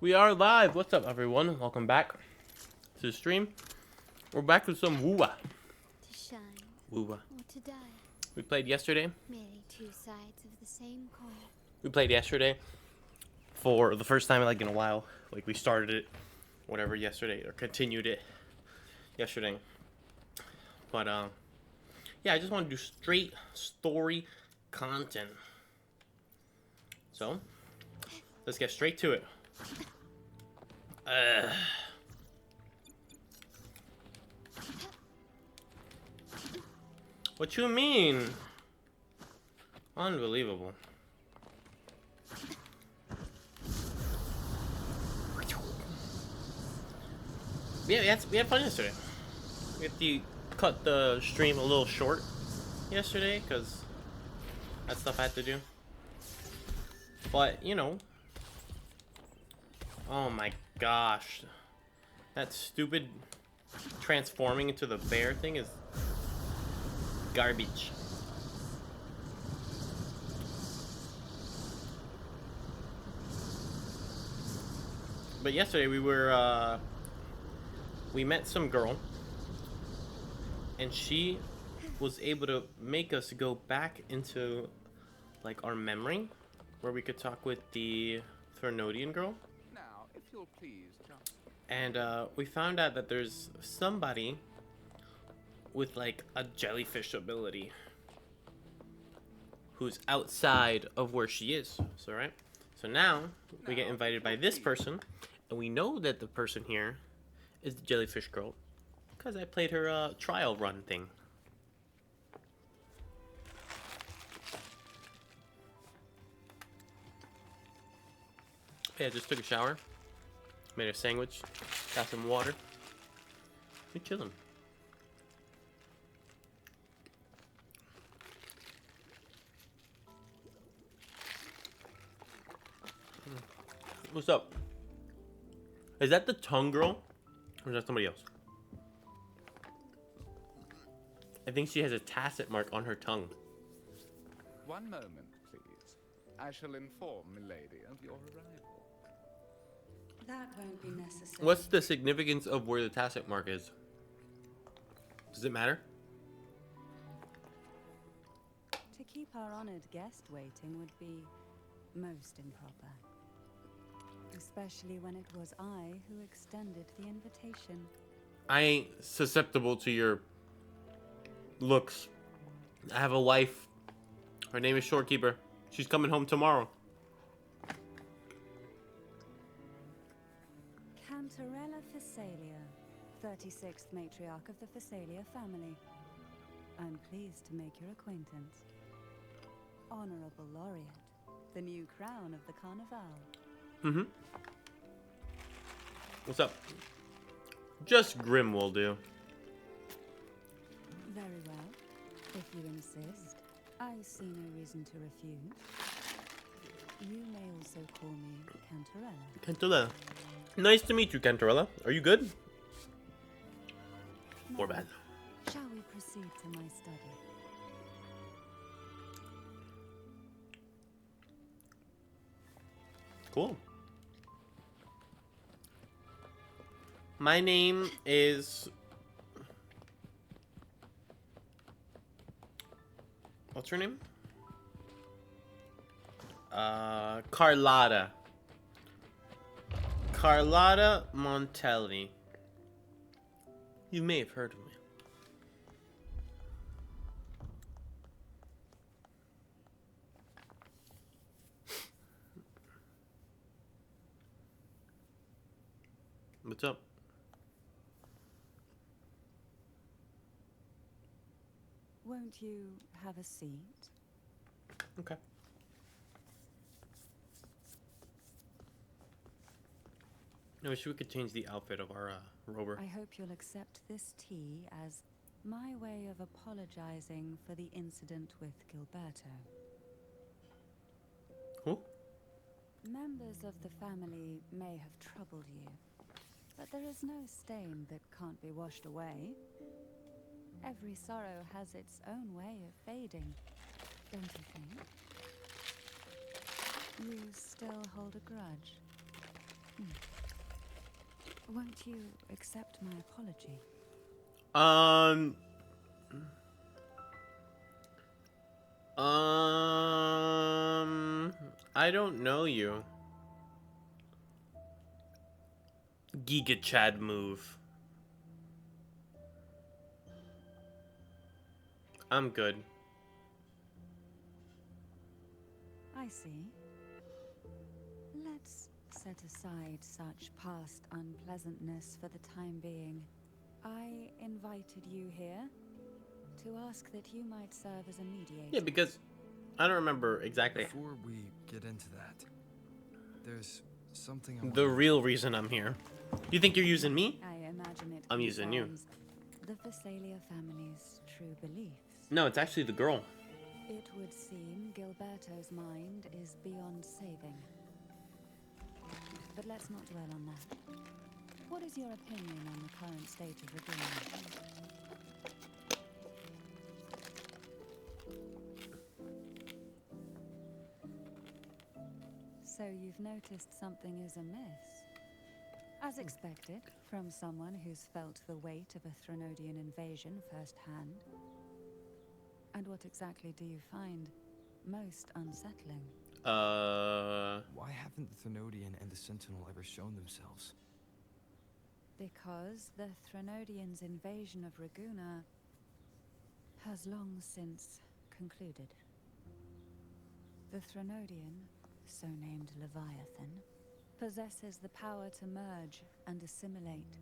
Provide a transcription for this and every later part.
We are live. What's up, everyone? Welcome back to the stream. We're back with some Woowa. To shine Woowa. or to die, We played yesterday. merely two sides of the same coin. We played yesterday for the first time like in a while. Like we started it, whatever, yesterday or continued it yesterday. But yeah, I just want to do straight story content. So let's get straight to it. What you mean? Unbelievable. Yeah, we had fun yesterday. We had to cut the stream a little short yesterday because that stuff I had to do. But, you know. Oh my gosh. That stupid transforming into the bear thing is garbage. But yesterday we met some girl and she was able to make us go back into like our memory where we could talk with the Threnodian girl. Now, if you'll please, just... And we found out that there's somebody with like a jellyfish ability who's outside of where she is. So right? So now we get invited by this person, and we know that the person here is the jellyfish girl because I played her trial run thing. Yeah, I just took a shower, made a sandwich, got some water. We're chilling. What's up? Is that the tongue girl? Or is that somebody else? I think she has a tacit mark on her tongue. One moment, please. I shall inform milady of your arrival. That won't be necessary. What's the significance of where the tacit mark is? Does it matter? To keep our honored guest waiting would be most improper. Especially when it was I who extended the invitation. I ain't susceptible to your looks. I have a wife. Her name is Shorekeeper. She's coming home tomorrow. Cantarella Phasalia, 36th matriarch of the Phasalia family. I'm pleased to make your acquaintance. Honorable Laureate, the new crown of the Carnival. Mm-hmm. What's up? Just Grim will do. Very well. If you insist, I see no reason to refuse. You may also call me Cantarella. Cantarella. Nice to meet you, Cantarella. Are you good? Or bad? Shall we proceed to my study? Cool. My name is... What's her name? Carlotta. Carlotta Montelli. You may have heard of me. What's up? Won't you have a seat? Okay. I wish we could change the outfit of our rover. I hope you'll accept this tea as my way of apologizing for the incident with Gilberto. Who? Members of the family may have troubled you, but there is no stain that can't be washed away. Every sorrow has its own way of fading, don't you think? You still hold a grudge? Won't you accept my apology? I don't know you. Giga Chad move. I'm good. I see. Let's set aside such past unpleasantness for the time being. I invited you here to ask that you might serve as a mediator. Yeah, because I don't remember exactly Before we get into that, there's something I the wanna- real reason I'm here. You think you're using me? I imagine it I'm using you. concerns the Visalia family's true beliefs. No, it's actually the girl. It would seem Gilberto's mind is beyond saving. But let's not dwell on that. What is your opinion on the current state of Raguena? So you've noticed something is amiss? As expected, from someone who's felt the weight of a Threnodian invasion firsthand. And what exactly do you find most unsettling? Why haven't the Threnodian and the Sentinel ever shown themselves? Because the Threnodians' invasion of Raguena has long since concluded. The Threnodian, so named Leviathan, possesses the power to merge and assimilate.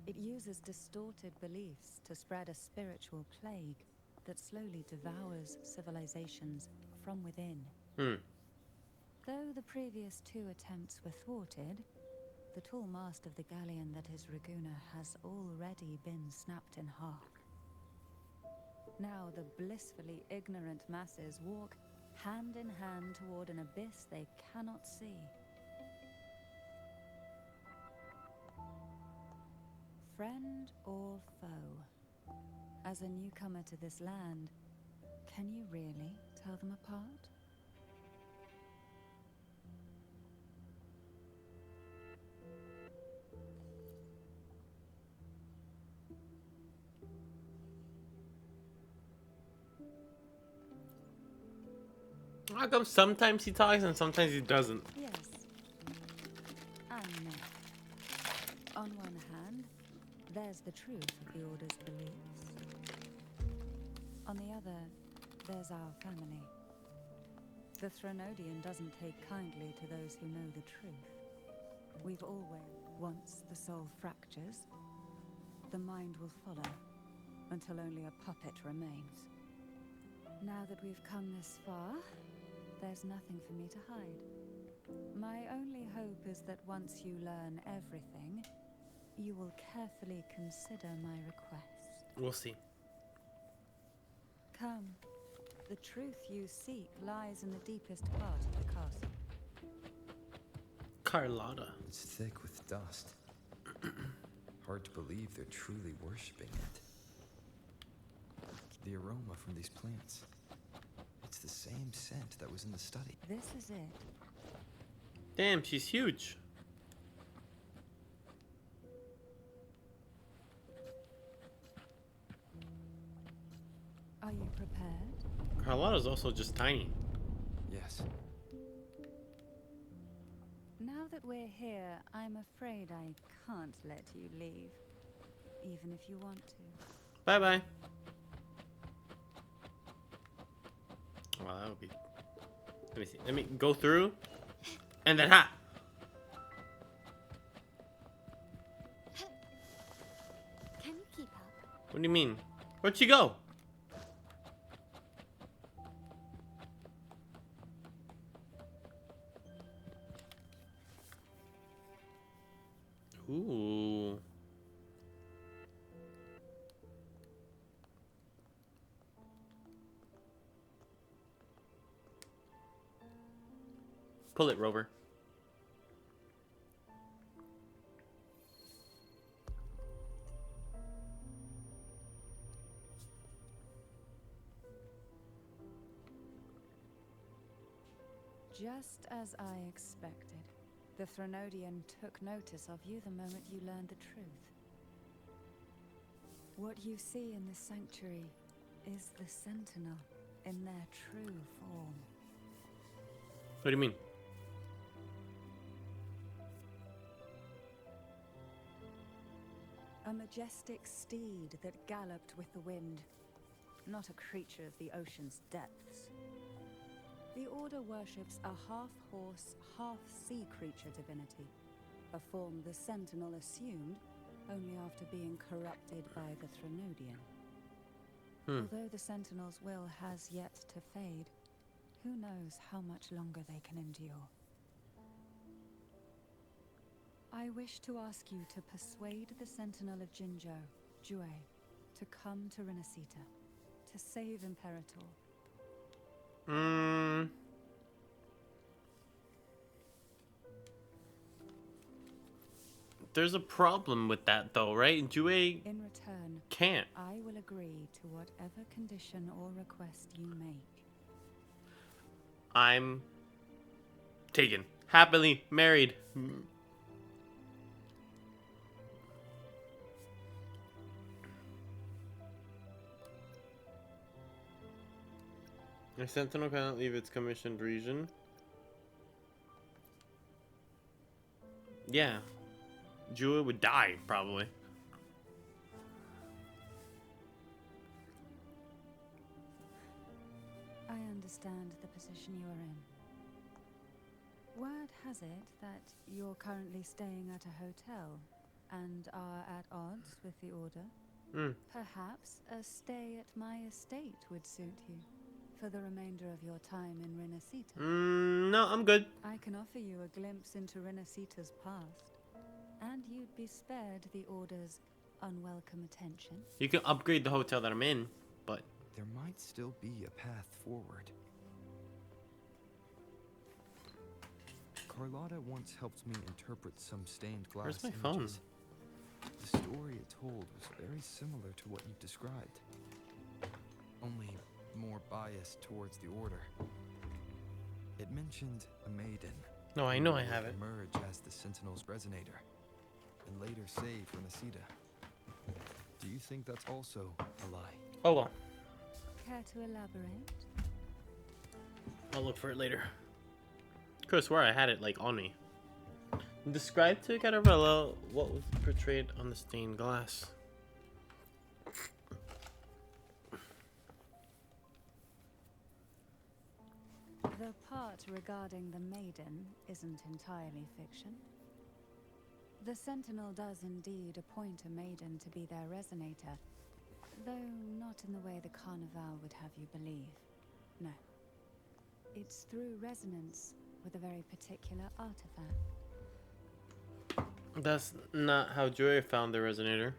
It uses distorted beliefs to spread a spiritual plague that slowly devours civilizations from within. Though the previous two attempts were thwarted, the tall mast of the galleon that is Raguena has already been snapped in half. Now the blissfully ignorant masses walk hand in hand toward an abyss they cannot see. Friend or foe? As a newcomer to this land, can you really tell them apart? How come sometimes he talks and sometimes he doesn't? Yes. And no. On one hand, there's the truth of the Order's beliefs. On the other, there's our family. The Threnodian doesn't take kindly to those who know the truth. We've always, once the soul fractures, the mind will follow, until only a puppet remains. Now that we've come this far, there's nothing for me to hide. My only hope is that once you learn everything, you will carefully consider my request. We'll see. Come. The truth you seek lies in the deepest part of the castle. Carlotta. It's thick with dust. Hard to believe they're truly worshipping it. The aroma from these plants. It's the same scent that was in the study. This is it. Damn, she's huge. Are you prepared? Carlotta's also just tiny. Yes. Now that we're here, I'm afraid I can't let you leave. Even if you want to. Bye bye. Well, that would be. Let me see. Let me go through. And then ha! Can you keep up? What do you mean? Where'd she go? Ooh. Pull it, Rover. Just as I expected. The Threnodian took notice of you the moment you learned the truth. What you see in the sanctuary is the Sentinel in their true form. What do you mean? A majestic steed that galloped with the wind, not a creature of the ocean's depths. The Order worships a half-horse, half-sea creature divinity, a form the Sentinel assumed only after being corrupted by the Threnodian. Although the Sentinel's will has yet to fade, who knows how much longer they can endure. I wish to ask you to persuade the Sentinel of Jinzhou, Jue, to come to Renacita, to save Imperator. There's a problem with that though, right? Jue In return, can't. I will agree to whatever condition or request you make. I'm taken. Happily married. A sentinel cannot leave its commissioned region. Yeah. Jua would die, probably. I understand the position you are in. Word has it that you're currently staying at a hotel and are at odds with the Order. Perhaps a stay at my estate would suit you for the remainder of your time in Renacita. No, I'm good. I can offer you a glimpse into Renacita's past, and you'd be spared the Order's unwelcome attention. You can upgrade the hotel that I'm in, but There might still be a path forward. Carlotta once helped me interpret some stained glass Where's my images. phone? The story it told was very similar to what you've described, only more biased towards the Order. It mentioned a maiden. no, I who know I would have it. emerge as the Sentinel's resonator, and later save Renacita. Do you think that's also a lie? Oh well, Care to elaborate? I'll look for it later. Could have swore I had it like on me. Describe to Catarella what was portrayed on the stained glass. The part regarding the maiden isn't entirely fiction. The Sentinel does indeed appoint a maiden to be their resonator, though not in the way the Carnival would have you believe. No. It's through resonance with a very particular artifact. That's not how Joy found the resonator.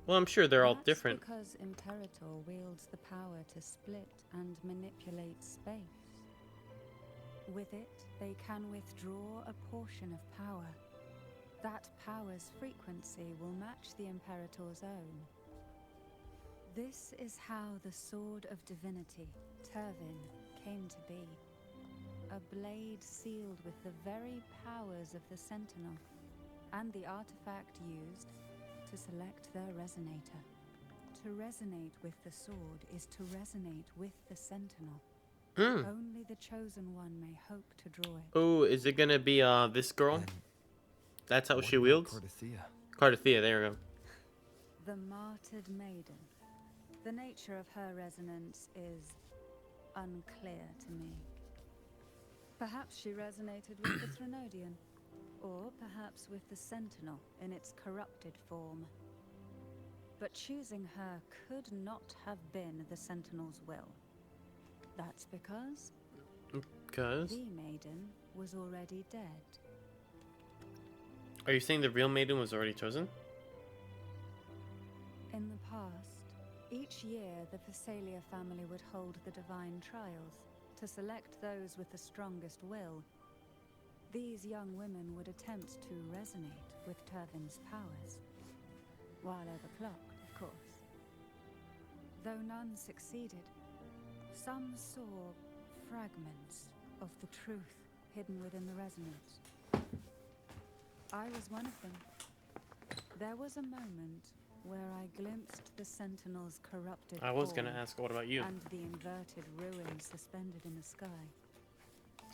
Well, I'm sure they're all That's different. because Imperator wields the power to split and manipulate space. With it, they can withdraw a portion of power. That power's frequency will match the Imperator's own. This is how the Sword of Divinity, Turvin, came to be. A blade sealed with the very powers of the Sentinel, and the artifact used to select their resonator. To resonate with the sword is to resonate with the Sentinel. Only the chosen one may hope to draw it. Oh, is it gonna be this girl? And That's how what she about wields? Cardathea? Cardathea, there we go. The martyred maiden. The nature of her resonance is unclear to me. Perhaps she resonated with the Threnodian, or perhaps with the Sentinel in its corrupted form. But choosing her could not have been the Sentinel's will. That's because Cause the maiden was already dead. are you saying the real maiden was already chosen? In the past, each year the Phasalia family would hold the divine trials to select those with the strongest will. These young women would attempt to resonate with Turvin's powers, while overclocked, of course. Though none succeeded, some saw fragments of the truth hidden within the resonance. I was one of them. There was a moment where I glimpsed the Sentinel's corrupted I was gonna form ask, what about you? and the inverted ruins suspended in the sky.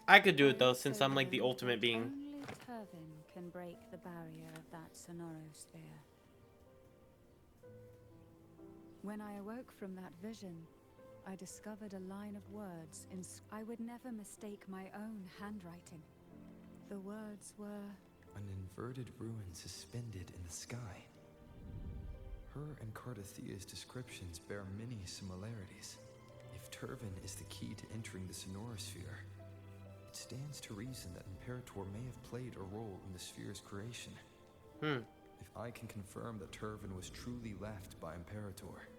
I could do it I though, also since I'm like the learned ultimate that being. Only Turvin can break the barrier of that sonorosphere. When I awoke from that vision, I discovered a line of words I would never mistake my own handwriting. The words were... An inverted ruin suspended in the sky. Her and Cardathia's descriptions bear many similarities. If Turvin is the key to entering the sonorosphere, it stands to reason that Imperator may have played a role in the sphere's creation. If I can confirm that Turvin was truly left by Imperator,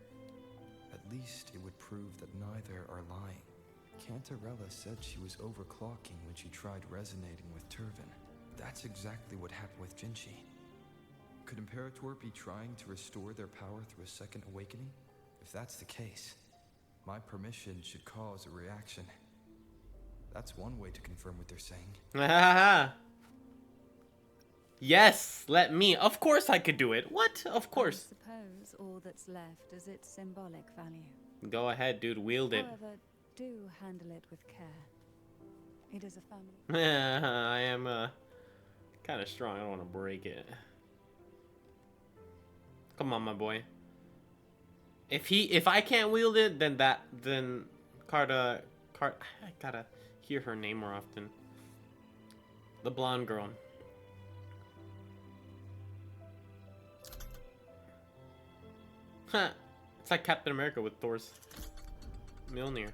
at least it would prove that neither are lying. Cantarella said she was overclocking when she tried resonating with Turvin. That's exactly what happened with Jinchi. Could Imperator be trying to restore their power through a second awakening? If that's the case, my permission should cause a reaction. That's one way to confirm what they're saying. Yes, let me. Of course I could do it. What? Of course. I suppose all that's left is its symbolic value. Go ahead, dude. Wield it. However, do handle it with care. It is a family. I am kind of strong. I don't want to break it. Come on, my boy. If I can't wield it, then I gotta hear her name more often. The blonde girl. Huh. It's like Captain America with Thor's Mjolnir.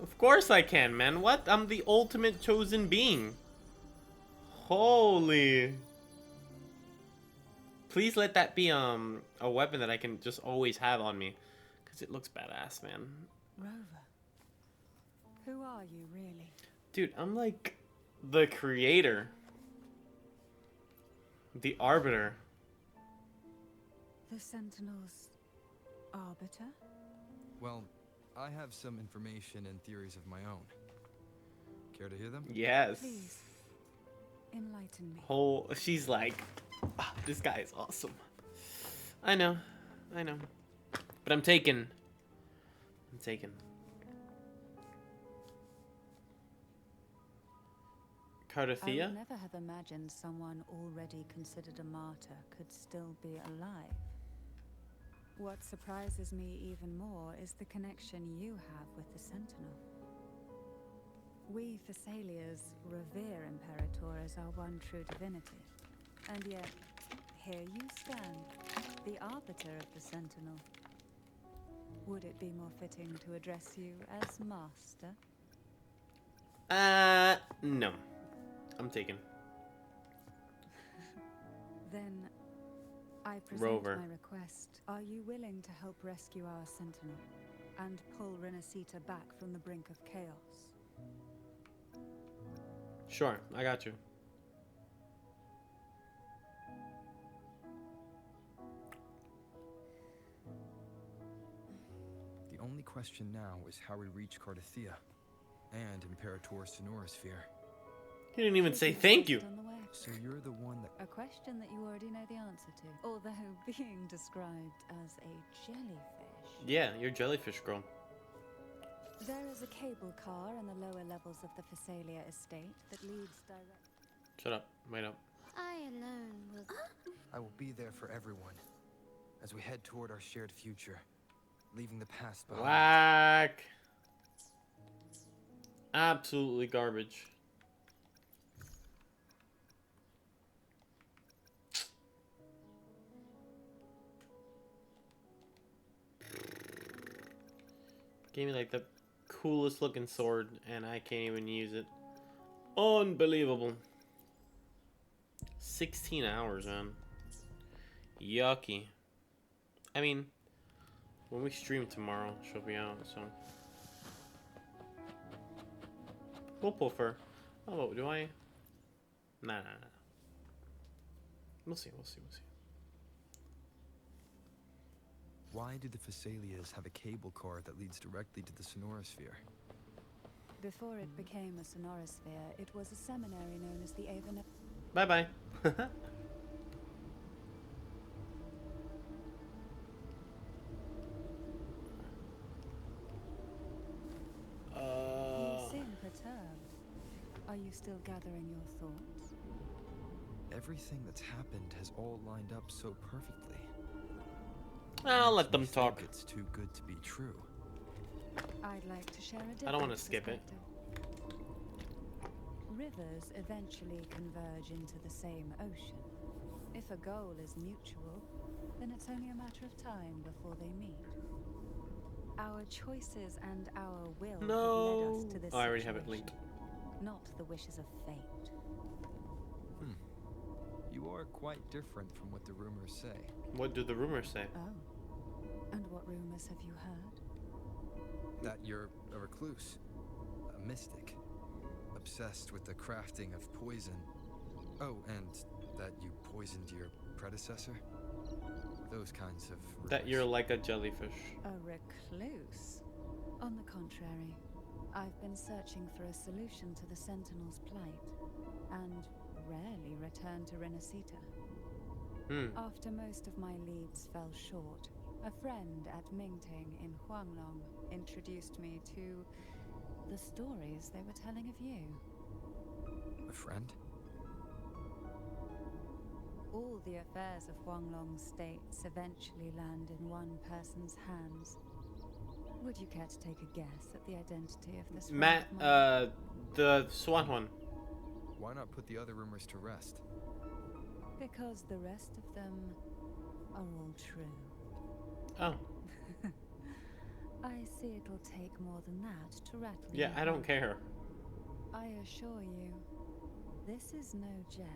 Of course I can, man. What? I'm the ultimate chosen being. Holy. Please let that be a weapon that I can just always have on me, cuz it looks badass, man. Rover, who are you really? Dude, I'm like the creator. The arbiter. The Sentinel's arbiter? Well, I have some information and theories of my own. Care to hear them? Yes. Please, enlighten me. Oh, she's like, "Ah, this guy is awesome." I know. But I'm taken. I Cardathia? would never have imagined someone already considered a martyr could still be alive. What surprises me even more is the connection you have with the Sentinel. We Thessalians revere Imperator as our one true divinity. And yet, here you stand, the arbiter of the Sentinel. Would it be more fitting to address you as Master? No. I'm taken. Then, I present Rover. my request. Are you willing to help rescue our Sentinel and pull Renacita back from the brink of chaos? Sure, I got you. The only question now is how we reach Cardathia and Imperator's sonorosphere. You didn't even say thank you. On the way. So you're the one that... A question that you already know the answer to, although being described as a jellyfish. Yeah, you're jellyfish girl. There is a cable car in the lower levels of the Thessalia estate that leads direct... Shut up. Wait up. I alone will. I will be there for everyone as we head toward our shared future, leaving the past behind. Whack. Absolutely garbage. Gave me like the coolest looking sword and I can't even use it. Unbelievable. 16 hours, man. Yucky. I mean, when we stream tomorrow, she'll be out, so. We'll pull for her. Oh, do I? Nah. We'll see. Why do the Thessalias have a cable car that leads directly to the Sonorosphere? Before it became a sonorosphere, it was a seminary known as the Avon. Bye bye. You seem perturbed. Are you still gathering your thoughts? Everything that's happened has all lined up so perfectly. I'll let Makes them me talk. think it's too good to be true. I'd like to share a different I don't want to skip it. perspective. Rivers eventually converge into the same ocean. If a goal is mutual, then it's only a matter of time before they meet. Our choices and our will have led us to this Oh, I already have it situation, linked. not the wishes of fate. You are quite different from what the rumors say. What do the rumors say? Oh. And what rumors have you heard? That you're a recluse, a mystic, obsessed with the crafting of poison. Oh, and that you poisoned your predecessor? Those kinds of rumors. That you're like a jellyfish. A recluse? On the contrary, I've been searching for a solution to the Sentinel's plight, and rarely return to Renacita. After most of my leads fell short, a friend at Mingting in Huanglong introduced me to the stories they were telling of you. A friend? All the affairs of Huanglong's states eventually land in one person's hands. Would you care to take a guess at the identity of this Matt, friend of mine? the Swan one. Why not put the other rumors to rest? Because the rest of them are all true. Oh. I see it'll take more than that to rattle Yeah, you I don't up. care. I assure you, this is no jest.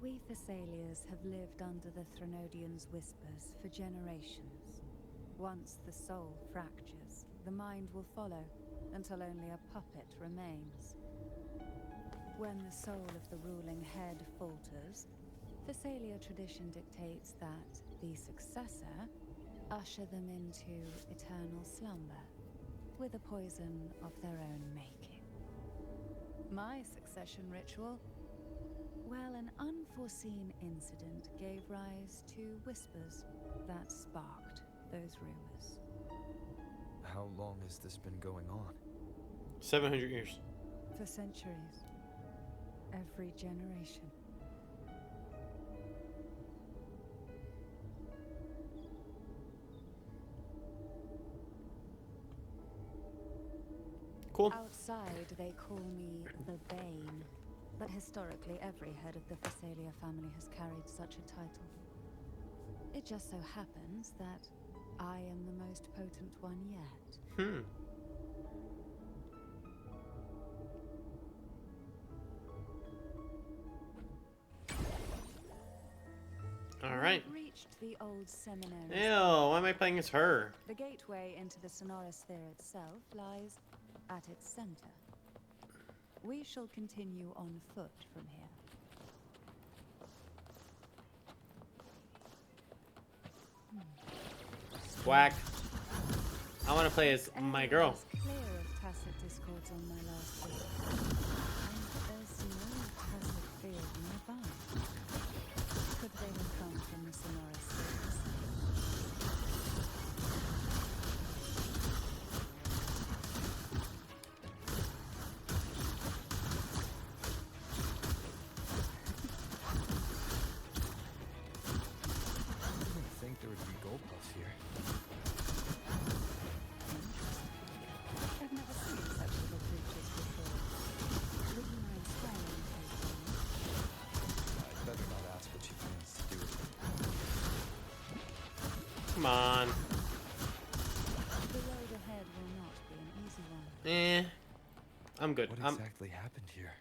We Thessalias have lived under the Threnodian's whispers for generations. Once the soul fractures, the mind will follow, until only a puppet remains. When the soul of the ruling head falters, Thessalia tradition dictates that the successor usher them into eternal slumber, with a poison of their own making. My succession ritual? Well, an unforeseen incident gave rise to whispers that sparked those rumors. How long has this been going on? 700 years. For centuries. Every generation. Cool. Outside, they call me the Bane. But historically, every head of the Thessalia family has carried such a title. It just so happens that I am the most potent one yet. Alright. We've reached the old seminary. Ew, why am I playing as her? The gateway into the Sonorosphere itself lies at its center. We shall continue on foot from here. Whack. I want to play as my girl. Was clear of tacit discords on my last visit. And there's no tacit field nearby. Could they have come from the Sonorosphere? I didn't think there would be gold puffs here. I've never seen such little creatures before. Would you mind smiling occasionally? I'd better not ask what she plans to do with it. Come on. The road ahead will not be an easy one. I'm good. What exactly happened here?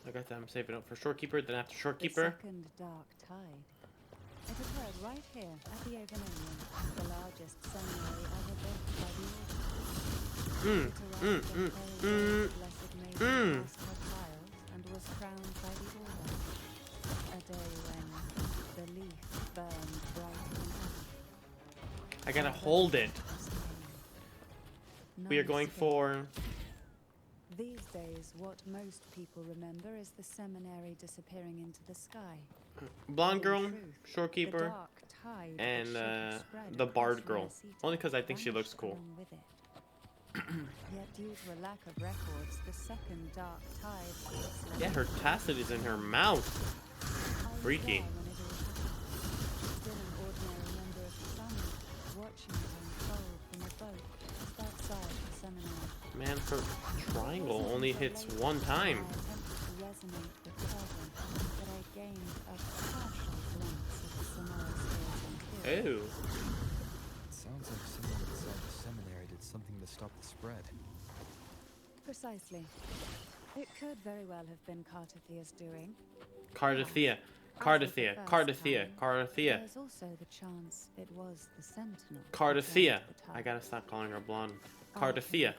I got that. I'm saving up for Shorekeeper, then after The Shorekeeper. second dark tide. It occurred right here at the Avononian, the largest seminary ever built by the Order. It arrived on Blessed Maiden lost her child and was crowned by the Order. A day when the leaf burned brighter than ever. I gotta hold it. None We are going escaped. for... These days, what most people remember is the seminary disappearing into the sky. Blonde In girl, truth, the shorekeeper, dark tide that and should have spread the across bard girl. Renacita Only because I think she looks vanished cool. along with it. Yet due to a lack of records, the second dark tide slipped. Yeah, her tacitus in her mouth. I was Freaky. there when it all happened. Still an ordinary member of the family, watching it unfold from a boat just outside the seminary. Man, her triangle only hits one time. I attempted to resonate with Thwarting, but I gained a partial glimpse of the Sonora's interior. Ew. It sounds like someone inside the seminary did something to stop the spread. Precisely. It could very well have been Cartathea's doing. Cardathea. Cardathea. Cardathea. Cardathea. There's also the chance it was the Sentinel. who Cardathea. turned the I tide. gotta stop calling her blonde. Cardathea.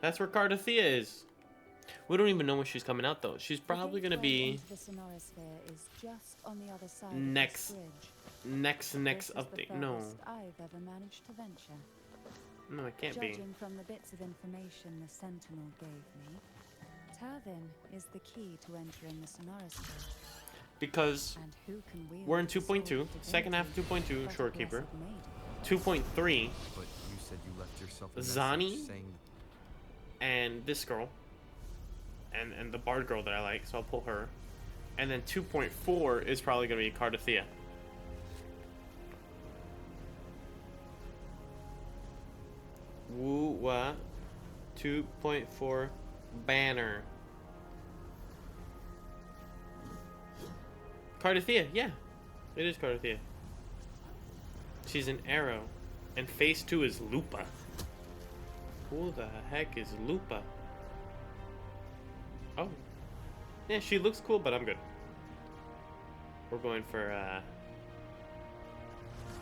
That's where Cardathea is. We don't even know when she's coming out though. She's The probably gonna gateway be into the Sonorosphere is just on the other side next- of this bridge. next This is update. the No. furthest I've ever managed to venture. No, it can't be. Judging from the bits of information the Sentinel gave me, Turvin is the key to entering the Sonorosphere. Because And who can wield we're in the sword 2.2, of second half of divinity 2.2, but a Shorekeeper. blessed maiden? 2.3, But you said you left yourself a Zani? message saying and this girl. And the bard girl that I like, so I'll pull her. And then 2.4 is probably gonna be Cardathea. Woo wah. 2.4 banner. Cardathea, yeah. It is Cardathea. She's an arrow. And phase 2 is Lupa. Who the heck is Lupa? Oh. Yeah, she looks cool, but I'm good. We're going for,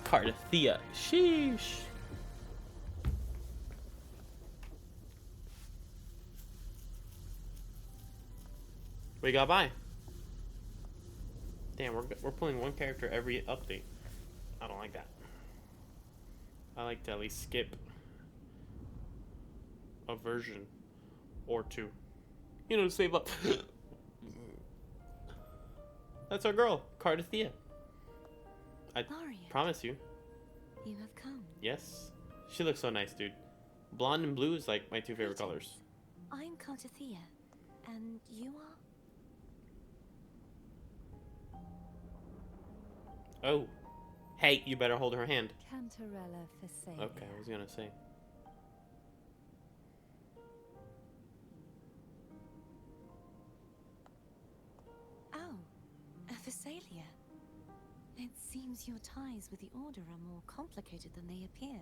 Cardathea. Sheesh. We got by. Damn, we're pulling one character every update. I don't like that. I like to at least skip a version or two. You know, to save up. That's our girl, Cardathea. I Laureate, promise you. you have come. Yes. She looks so nice, dude. Blonde and blue is like my two favorite colors. I'm Cartathea, and you are? Oh. Hey, you better hold her hand. Cantarella Phasalia. Okay, I was gonna say. Oh, a Phasalia. It seems your ties with the Order are more complicated than they appear.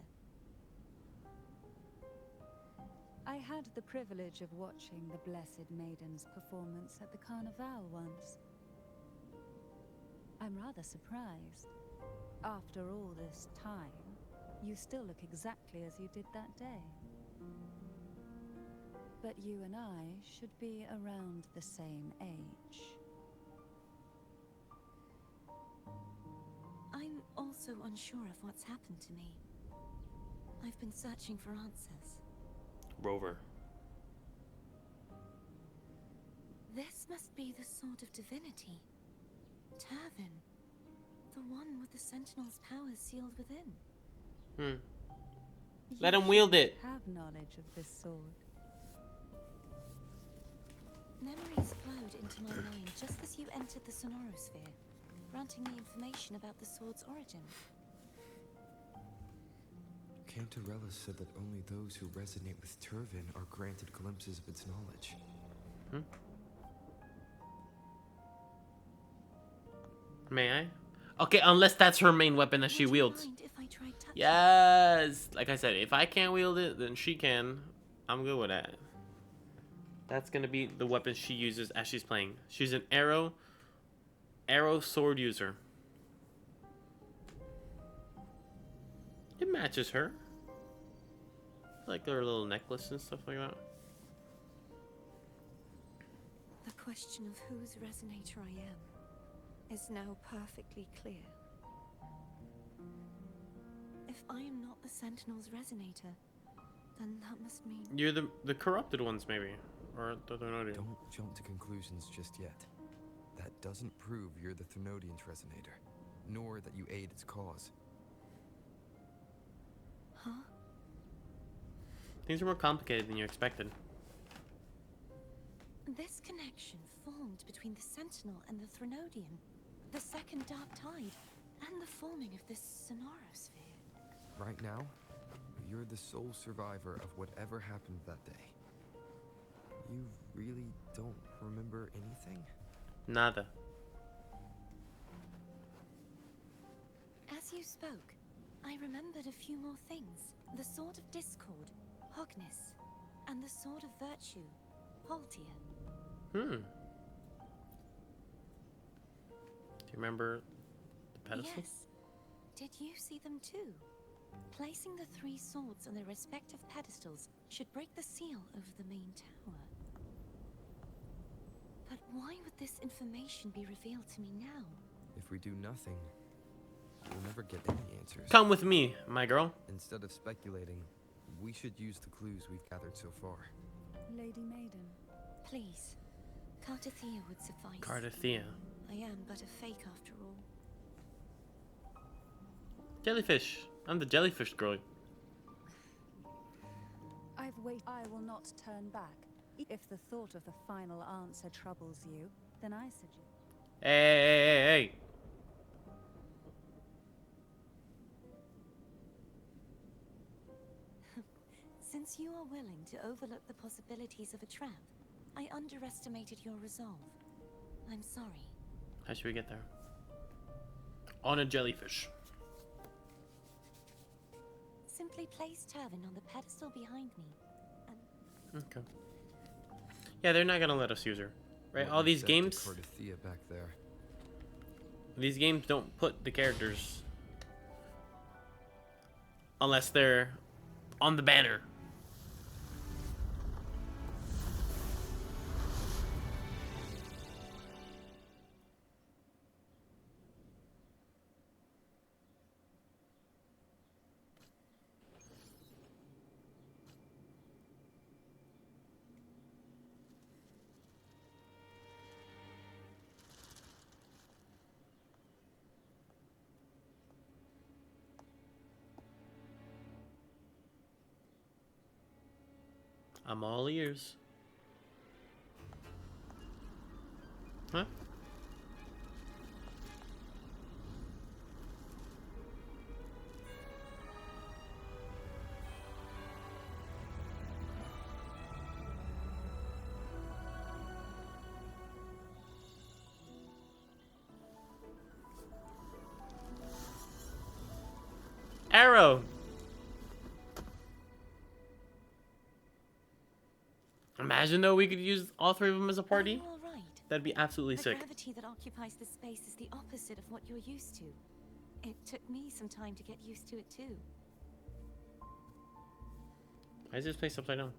I had the privilege of watching the Blessed Maiden's performance at the Carnival once. I'm rather surprised. After all this time, you still look exactly as you did that day. But you and I should be around the same age. I'm also unsure of what's happened to me. I've been searching for answers. Rover. This must be the Sword of Divinity. Turvin. The one with the Sentinel's powers sealed within. Let You him wield it. have knowledge of this sword. Memories flowed into my mind just as you entered the Sonorosphere, granting me information about the sword's origin. Cantarella said that only those who resonate with Turvin are granted glimpses of its knowledge. May I? Okay, unless that's her main weapon that she Would you wields. mind if I tried touching? Yes! Like I said, if I can't wield it, then she can. I'm good with that. That's gonna be the weapon she uses as she's playing. She's an arrow sword user. It matches her. Like her little necklace and stuff like that. The question of whose resonator I am is now perfectly clear. If I am not the Sentinel's resonator, then that must mean... You're the corrupted ones, maybe. Or the Threnodian. Don't jump to conclusions just yet. That doesn't prove you're the Threnodian's resonator, nor that you aid its cause. Huh? Things are more complicated than you expected. This connection formed between the Sentinel and the Threnodian, the second Dark Tide, and the forming of this Sonorosphere. Right now, you're the sole survivor of whatever happened that day. You really don't remember anything? Nada. As you spoke, I remembered a few more things. The Sword of Discord, Hogness, and the Sword of Virtue, Haltia. Do you remember the pedestal? Yes. Did you see them too? Placing the three swords on their respective pedestals should break the seal over the main tower. But why would this information be revealed to me now? If we do nothing, we'll never get any answers. Come with me, my girl. Instead of speculating, we should use the clues we've gathered so far. Lady Maiden. Please. Cartathea would suffice. Cartathea. I am but a fake after all. Jellyfish. I'm the jellyfish girl. I've waited. I will not turn back. If the thought of the final answer troubles you, then I suggest... Hey. Since you are willing to overlook the possibilities of a trap, I underestimated your resolve. I'm sorry. How should we get there? On a jellyfish. Simply place Turvin on the pedestal behind me, and... Okay. Yeah, they're not gonna let us use her, right? What All you these said to games, Cartathea back there. these games don't put the characters unless they're on the banner. I'm all ears. Huh? Arrow. Imagine though we could use all three of them as a party. Are you all right? That'd be absolutely The sick. gravity that occupies this space is the opposite of what you're used to. It took me some time to get used to it too. Why is this place upside down?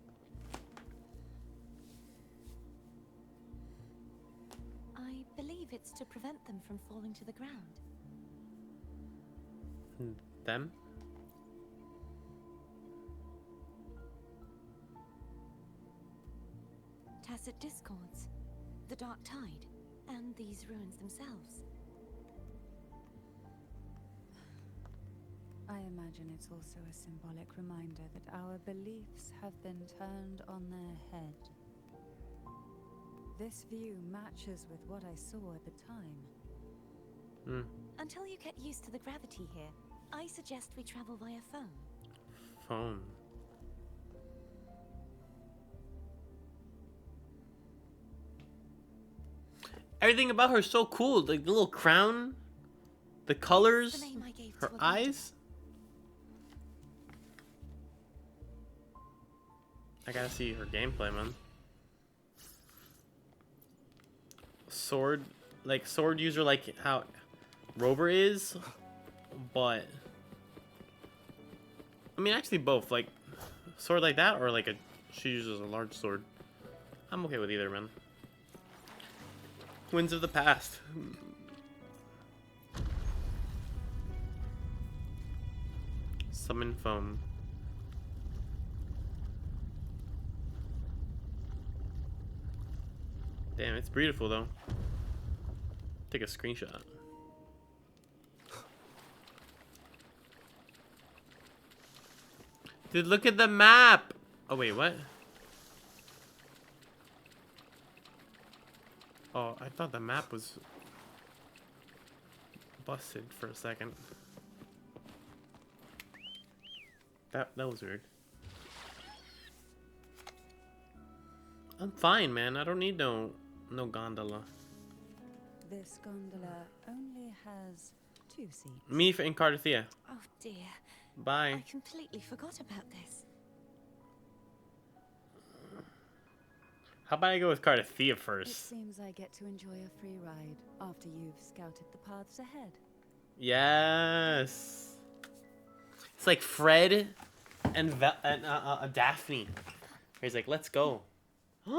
I believe it's to prevent them from falling to the ground. Them? Tacit discords, the Dark Tide, and these ruins themselves. I imagine it's also a symbolic reminder that our beliefs have been turned on their head. This view matches with what I saw at the time. Until you get used to the gravity here, I suggest we travel via phone. Phone. Everything about her is so cool. Like the little crown, the colors, The name I gave her to a eyes. I gotta see her gameplay, man. Sword, like sword user, like how Rover is, but I mean actually both. Like sword like that, or like she uses a large sword. I'm okay with either, man. Winds of the past. Summon foam. Damn, it's beautiful though. Take a screenshot. Dude, look at the map! Oh wait, what? Oh, I thought the map was busted for a second. That was weird. I'm fine, man. I don't need no gondola. This gondola only has 2 seats. Me and Cardathea. Oh dear. Bye. I completely forgot about this. How about I go with Cardathea It first? seems I get to enjoy a free ride after you've scouted the paths ahead. Yes. It's like Fred and Daphne. He's like, let's go. You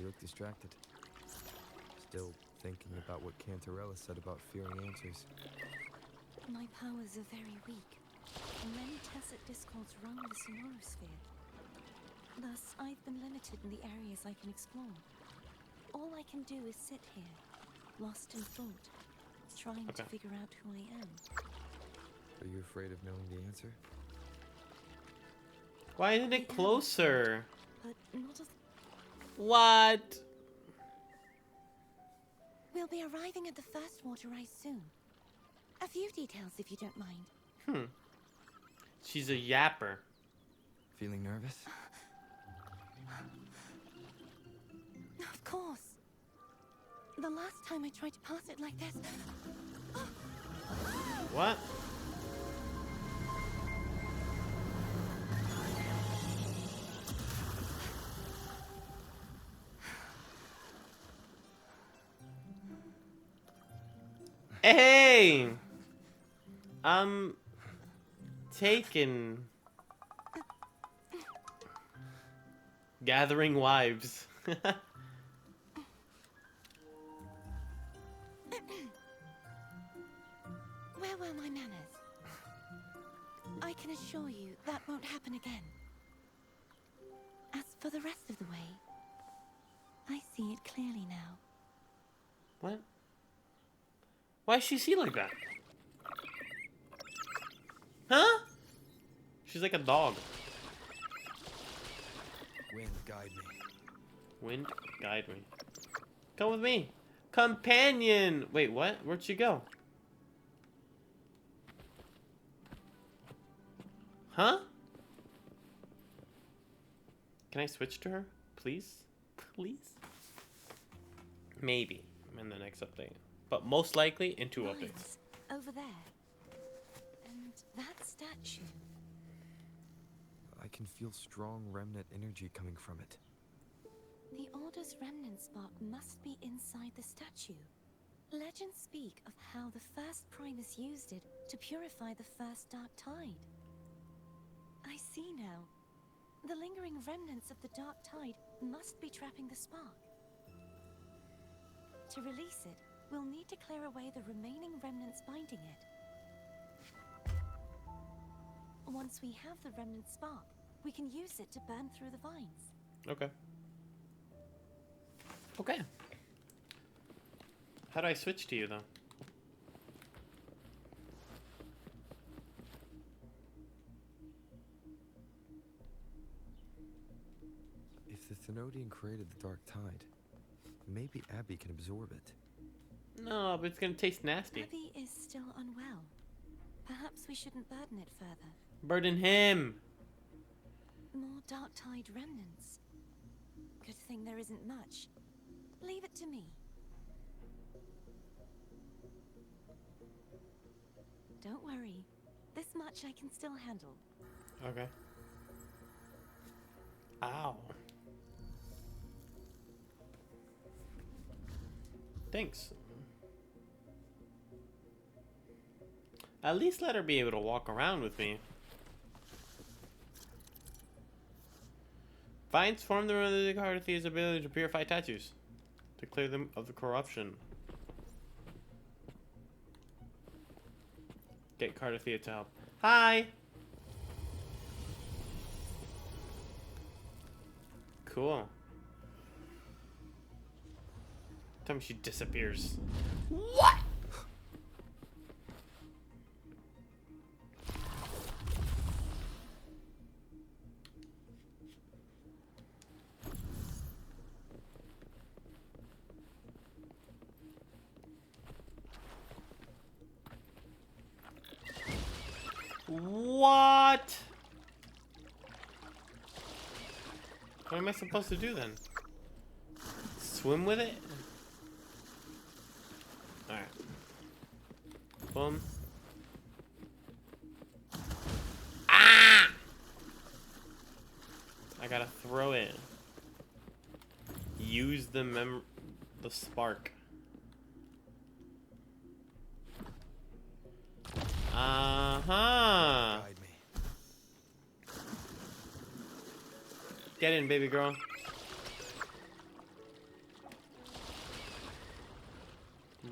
look distracted. Still thinking about what Cantarella said about fearing answers. My powers are very weak, and many tacit discords roam the sonorosphere. Thus, I've been limited in the areas I can explore. All I can do is sit here, lost in thought, trying to figure out who I am. Are you afraid of knowing the answer? Why isn't it closer? But not of... What? We'll be arriving at the first water rise soon. A few details, if you don't mind. She's a yapper. Feeling nervous? Of course. The last time I tried to pass it like this... What? Hey! I'm taken. Gathering wives. Where were my manners? I can assure you that won't happen again. As for the rest of the way, I see it clearly now. What? Why does she see like that? Huh? She's like a dog. Wind, guide me. Wind, guide me. Come with me. Companion! Wait, what? Where'd she go? Huh? Can I switch to her? Please? Please? Maybe in the next update. But most likely in 2 updates. Ruins, over there. And that statue. I can feel strong remnant energy coming from it. The Order's remnant spark must be inside the statue. Legends speak of how the first Primus used it to purify the first Dark Tide. I see now. The lingering remnants of the Dark Tide must be trapping the spark. To release it, we'll need to clear away the remaining remnants binding it. Once we have the remnant spark, we can use it to burn through the vines. Okay. Okay. How do I switch to you, though? If the Threnodian created the Dark Tide, maybe Abby can absorb it. No, but it's gonna taste nasty. Abby is still unwell. Perhaps we shouldn't burden it further. Burden him! More Dark Tide remnants. Good thing there isn't much. Leave it to me. Don't worry. This much I can still handle. Okay. Ow. Thanks. At least let her be able to walk around with me. Vines form the Carthathia's ability to purify tattoos, to clear them of the corruption. Get Cartathia to help. Hi! Cool. Tell me she disappears. What? What? What am I supposed to do then? Swim with it? Alright. Boom. Ah! I gotta throw it. Use the spark. Uh-huh. Guide me. Get in, baby girl.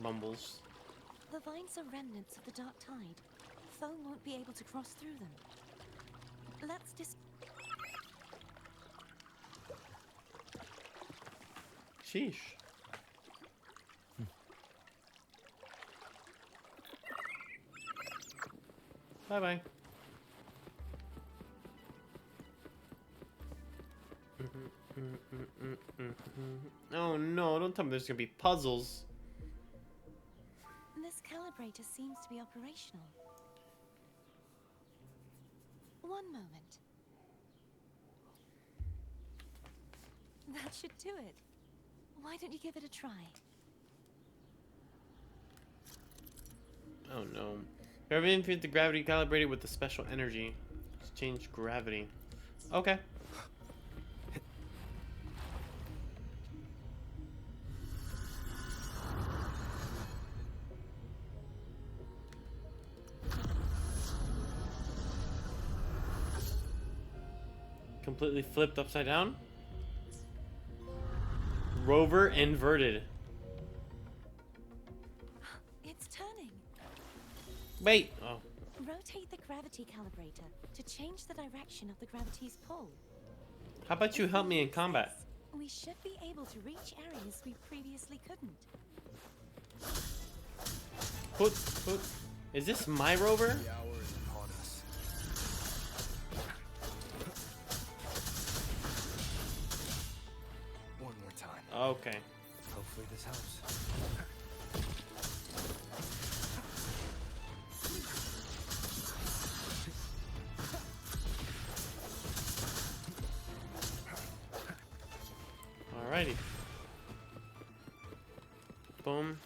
Mumbles. The vines are remnants of the Dark Tide. Foe won't be able to cross through them. Let's Sheesh. Bye-bye. Oh no, don't tell me there's gonna be puzzles. This calibrator seems to be operational. One moment. That should do it. Why don't you give it a try? Oh no. Whoever infused the gravity calibrated with the special energy. Just change gravity. Okay. Completely flipped upside down. Rover inverted. It's turning. Wait. Oh. Rotate the gravity calibrator to change the direction of the gravity's pull. How about you help me in combat? We should be able to reach areas we previously couldn't. Put. Is this my rover? The hour is upon us. One more time. Okay. Hopefully this helps. Alrighty. Boom.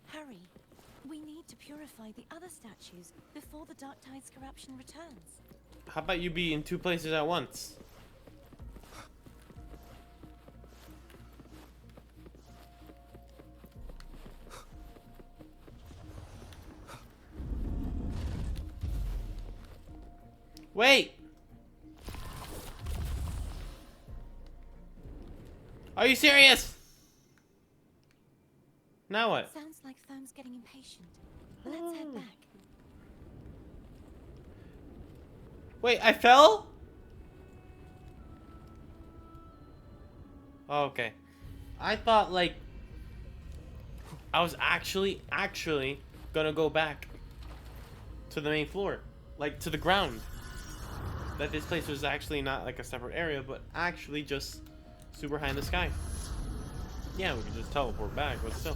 Hurry. We need to purify the other statues before the Dark Tide's corruption returns. How about you be in two places at once? Wait! Are you serious? Now what? Sounds like Foam's getting impatient. Let's head back. Wait, I fell? Oh, okay. I thought like I was actually gonna go back to the main floor, like to the ground. That this place was actually not like a separate area, but actually just super high in the sky. Yeah, we could just teleport back, but still.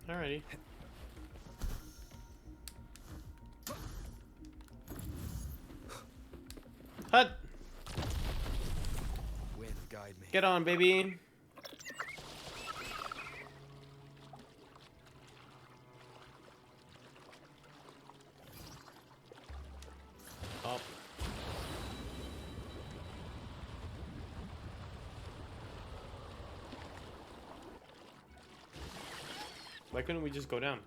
Alrighty. Hut! Wind, guide me. Get on, baby. Oh. Why couldn't we just go down?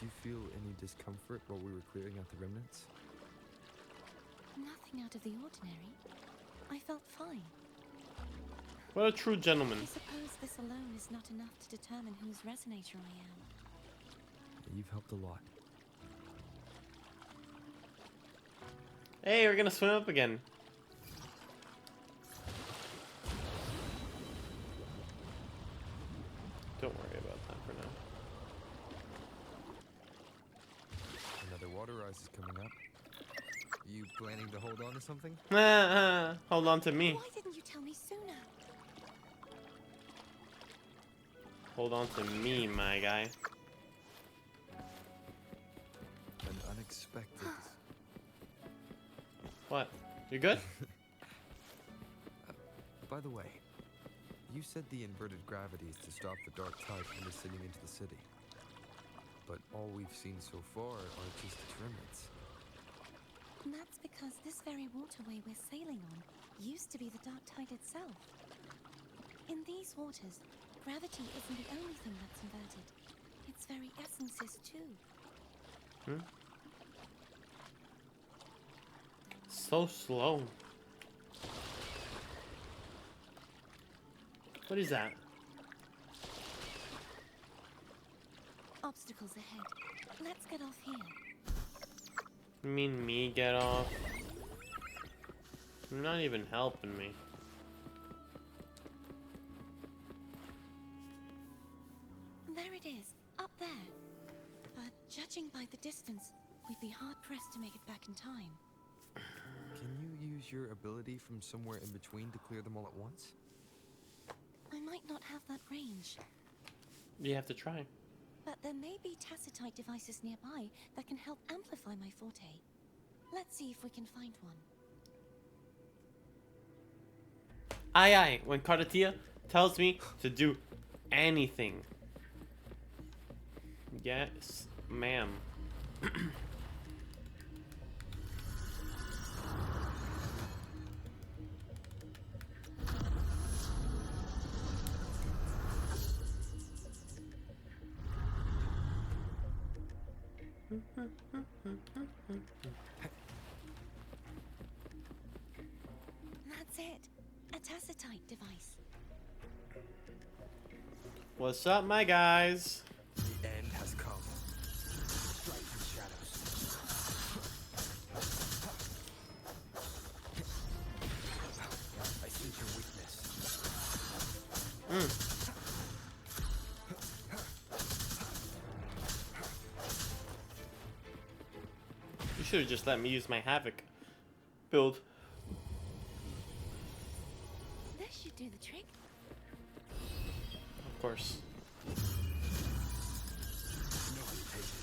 Did you feel any discomfort while we were clearing out the remnants? Nothing out of the ordinary. I felt fine. What a true gentleman. I suppose this alone is not enough to determine whose resonator I am. You've helped a lot. Hey, we're gonna swim up again. Don't worry about that for now. Another water rise is coming up. You planning to hold on to something? Hold on to me. Why didn't you tell me sooner? Hold on to me, my guy. An unexpected. What? You good? By the way, you said the inverted gravity is to stop the dark tide from descending into the city. But all we've seen so far are just its remnants. And that's because this very waterway we're sailing on used to be the dark tide itself. In these waters, gravity isn't the only thing that's inverted. Its very essence is too. Hmm? So slow. What is that? Obstacles ahead. Let's get off here. You mean me get off? You're not even helping me. There it is, up there. But judging by the distance, we'd be hard-pressed to make it back in time. Can you use your ability from somewhere in between to clear them all at once? I might not have that range, You have to try. but there may be tacitite devices nearby that can help amplify my forte. Let's see if we can find one. Aye aye, when Cardatia tells me to do anything. Yes, ma'am. That's it. A tacitite device. What's up, my guys? The end has come. Strike the shadows. I sense your weakness. You should have just let me use my Havoc build. This should do the trick. Of course. No hesitation.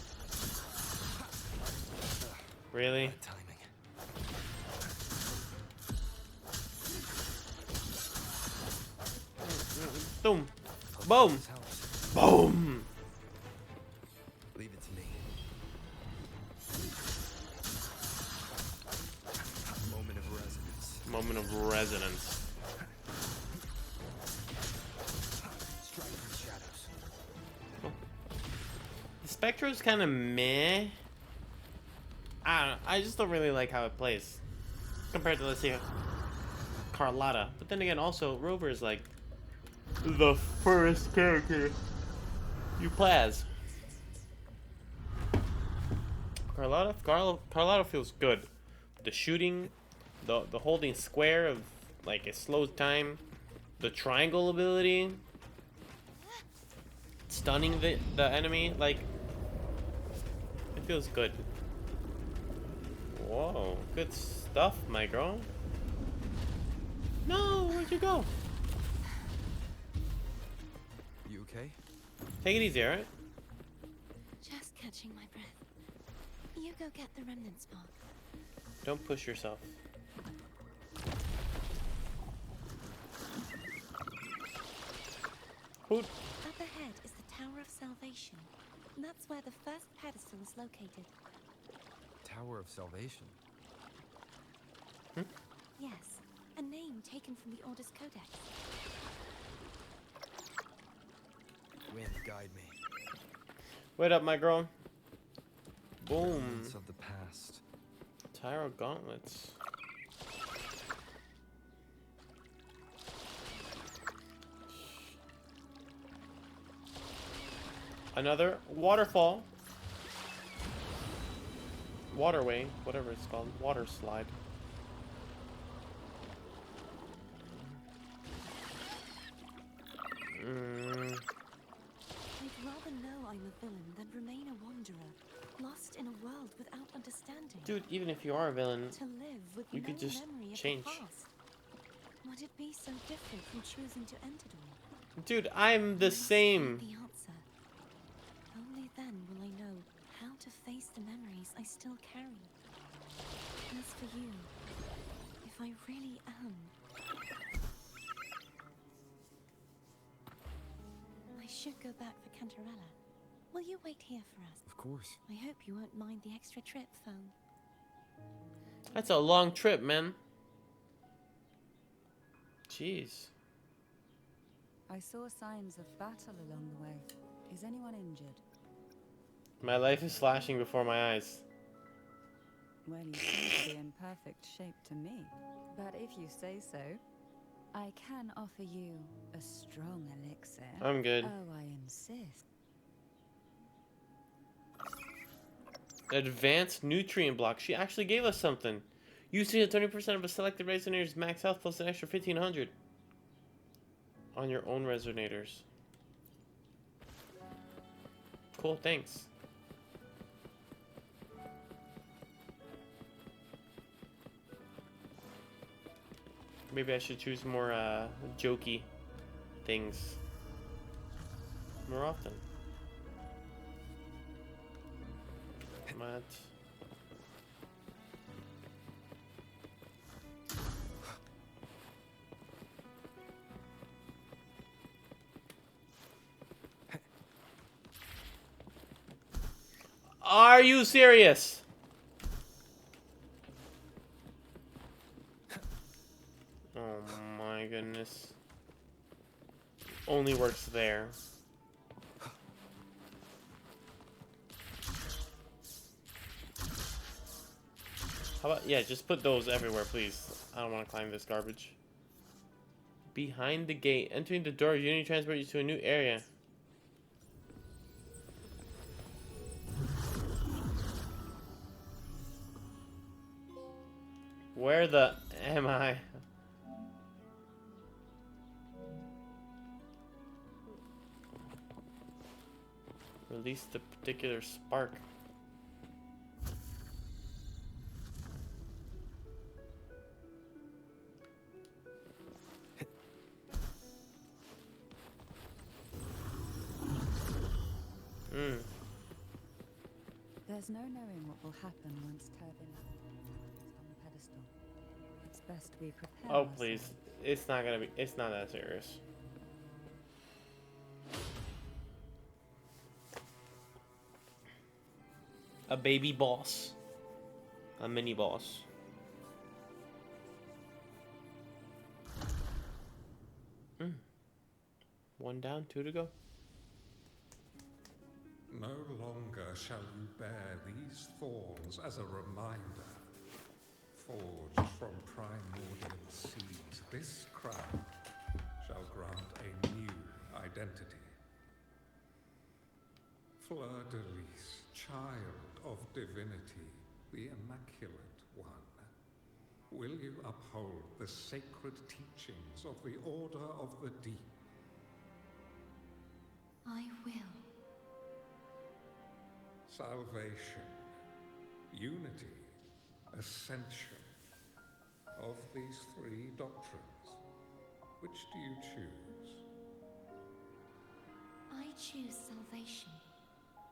Really? Bad timing. Boom. Boom. This helps. Boom. Leave it to me. Moment of resonance. Moment of resonance. Strike the shadows. The Spectro's kind of meh. I don't know. I just don't really like how it plays compared to, let's say, Carlotta. But then again, also Rover is like the first character you play as. Carlotta feels good. The shooting, the holding square of like it slows time, the triangle ability, stunning the enemy, like it feels good. Whoa, good stuff, my girl. No, where'd you go? You okay? Take it easy, alright? Just catching my breath. You go get the remnant spark. Don't push yourself. Who? Up ahead is the Tower of Salvation. That's where the first pedestal is located. Tower of Salvation. Yes, a name taken from the Order's Codex. Wind, guide me. Wait up, my girl. Boom. Remnants of the past. Tyro gauntlets. Another waterfall. Waterway, whatever it's called. Water slide. I'd rather know I'm a villain than remain a wanderer, lost in a world without understanding. Dude, even if you are a villain, To live with you no could just memory change. of the past. Would it be so different from choosing to end it all? Dude, I'm the I must same. find the answer. Only then will I know how to face the memories I still carry. As for you, if I really am, I should go back for Cantarella. Will you wait here for us? Of course. I hope you won't mind the extra trip, phone. That's a long trip, man. Jeez. I saw signs of battle along the way. Is anyone injured? My life is flashing before my eyes. Well, you seem to be in perfect shape to me. But if you say so, I can offer you a strong elixir. I'm good. Oh, I insist. Advanced nutrient block. She actually gave us something. Use to 30% of a selected resonator's max health plus an extra 1500 on your own resonators. Cool, thanks. Maybe I should choose more jokey things more often. Matt. Are you serious? Oh my goodness. Only works there. How about, yeah, just put those everywhere, please. I don't want to climb this garbage. Behind the gate. Entering the door, Unity transport you to a new area. Where the am I? Release the particular spark. There's no knowing what will happen once Turbin is on the pedestal. It's best we prepare Oh, please. ourselves. It's not gonna be, it's not that serious. A baby boss. A mini boss. One down, two to go. No longer shall you bear these thorns as a reminder. Forged from primordial seeds, this crown shall grant a new identity. Fleur-de-lis, child of divinity, the Immaculate One, will you uphold the sacred teachings of the Order of the Deep? I will. Salvation, unity, ascension. Of these three doctrines, which do you choose? I choose salvation.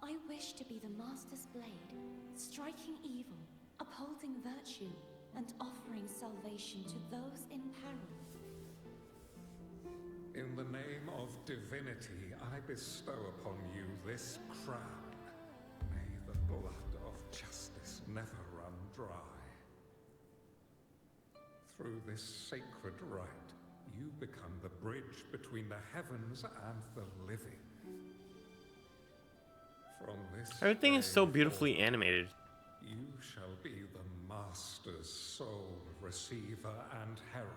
I wish to be the Master's blade, striking evil, upholding virtue, and offering salvation to those in peril. In the name of divinity, I bestow upon you this crown. May the blood of justice never run dry. Through this sacred rite, you become the bridge between the heavens and the living. From this Everything is so day beautifully forth, animated. you shall be the Master's sole receiver and herald.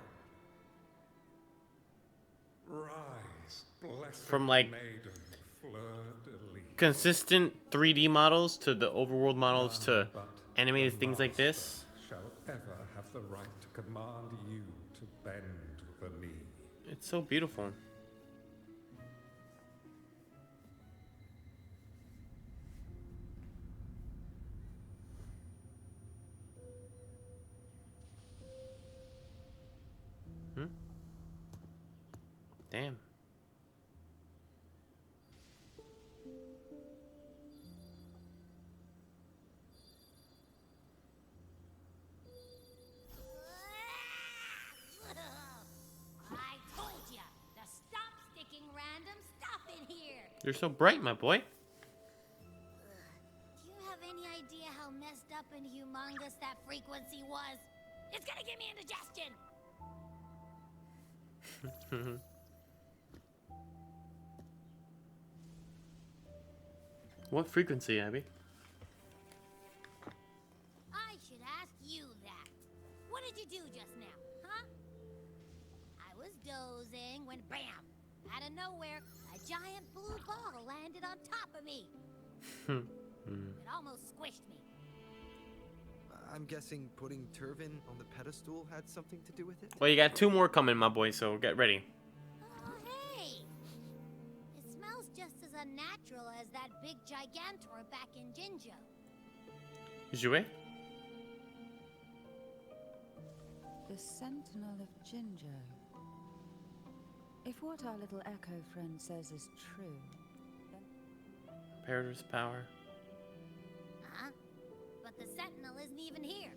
Rise, blessed From, like, maiden, fleur-de-lis. Consistent 3D models to the overworld models to None but animated the things like Master this. shall ever have the right to command you to bend the knee. It's so beautiful. Damn. I told ya to stop sticking random stuff in here. You're so bright, my boy. Do you have any idea how messed up and humongous that frequency was? It's gonna give me indigestion. What frequency, Abby? I should ask you that. What did you do just now, huh? I was dozing when bam! Out of nowhere, a giant blue ball landed on top of me. It almost squished me. I'm guessing putting Turvin on the pedestal had something to do with it? Well, you got 2 more coming, my boy, so get ready. Oh, hey! It smells just as unnatural as that big gigantor back in Jinjo. Jouer? The Sentinel of Jinjo. If what our little echo friend says is true, then Imperator's power. Huh? But the Sentinel isn't even here.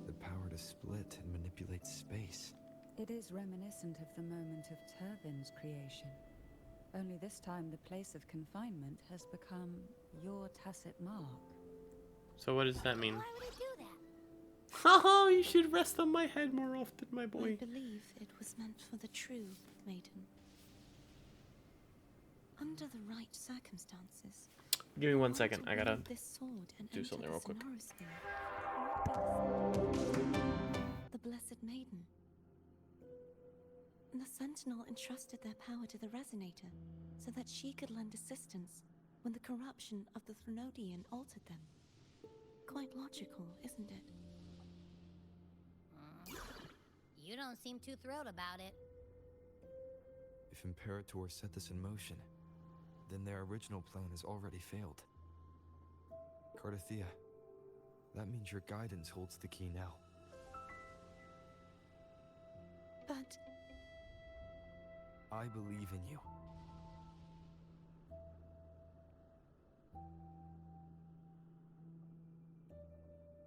The power to split and manipulate space. it is reminiscent of the moment of Turvin's creation. Only this time the place of confinement has become your tacit mark. So what does that mean? Why would it do that? Oh, you should rest on my head more often, my I boy. believe it was meant for the true maiden. Under the right circumstances. Give me 1 why second. to I gotta wield this sword and do enter something the real quick. Sonorosphere. The Blessed Maiden. The Sentinel entrusted their power to the Resonator so that she could lend assistance when the corruption of the Threnodian altered them. Quite logical, isn't it? You don't seem too thrilled about it. If Imperator set this in motion, then their original plan has already failed. Cardathea, that means your guidance holds the key now. But I believe in you.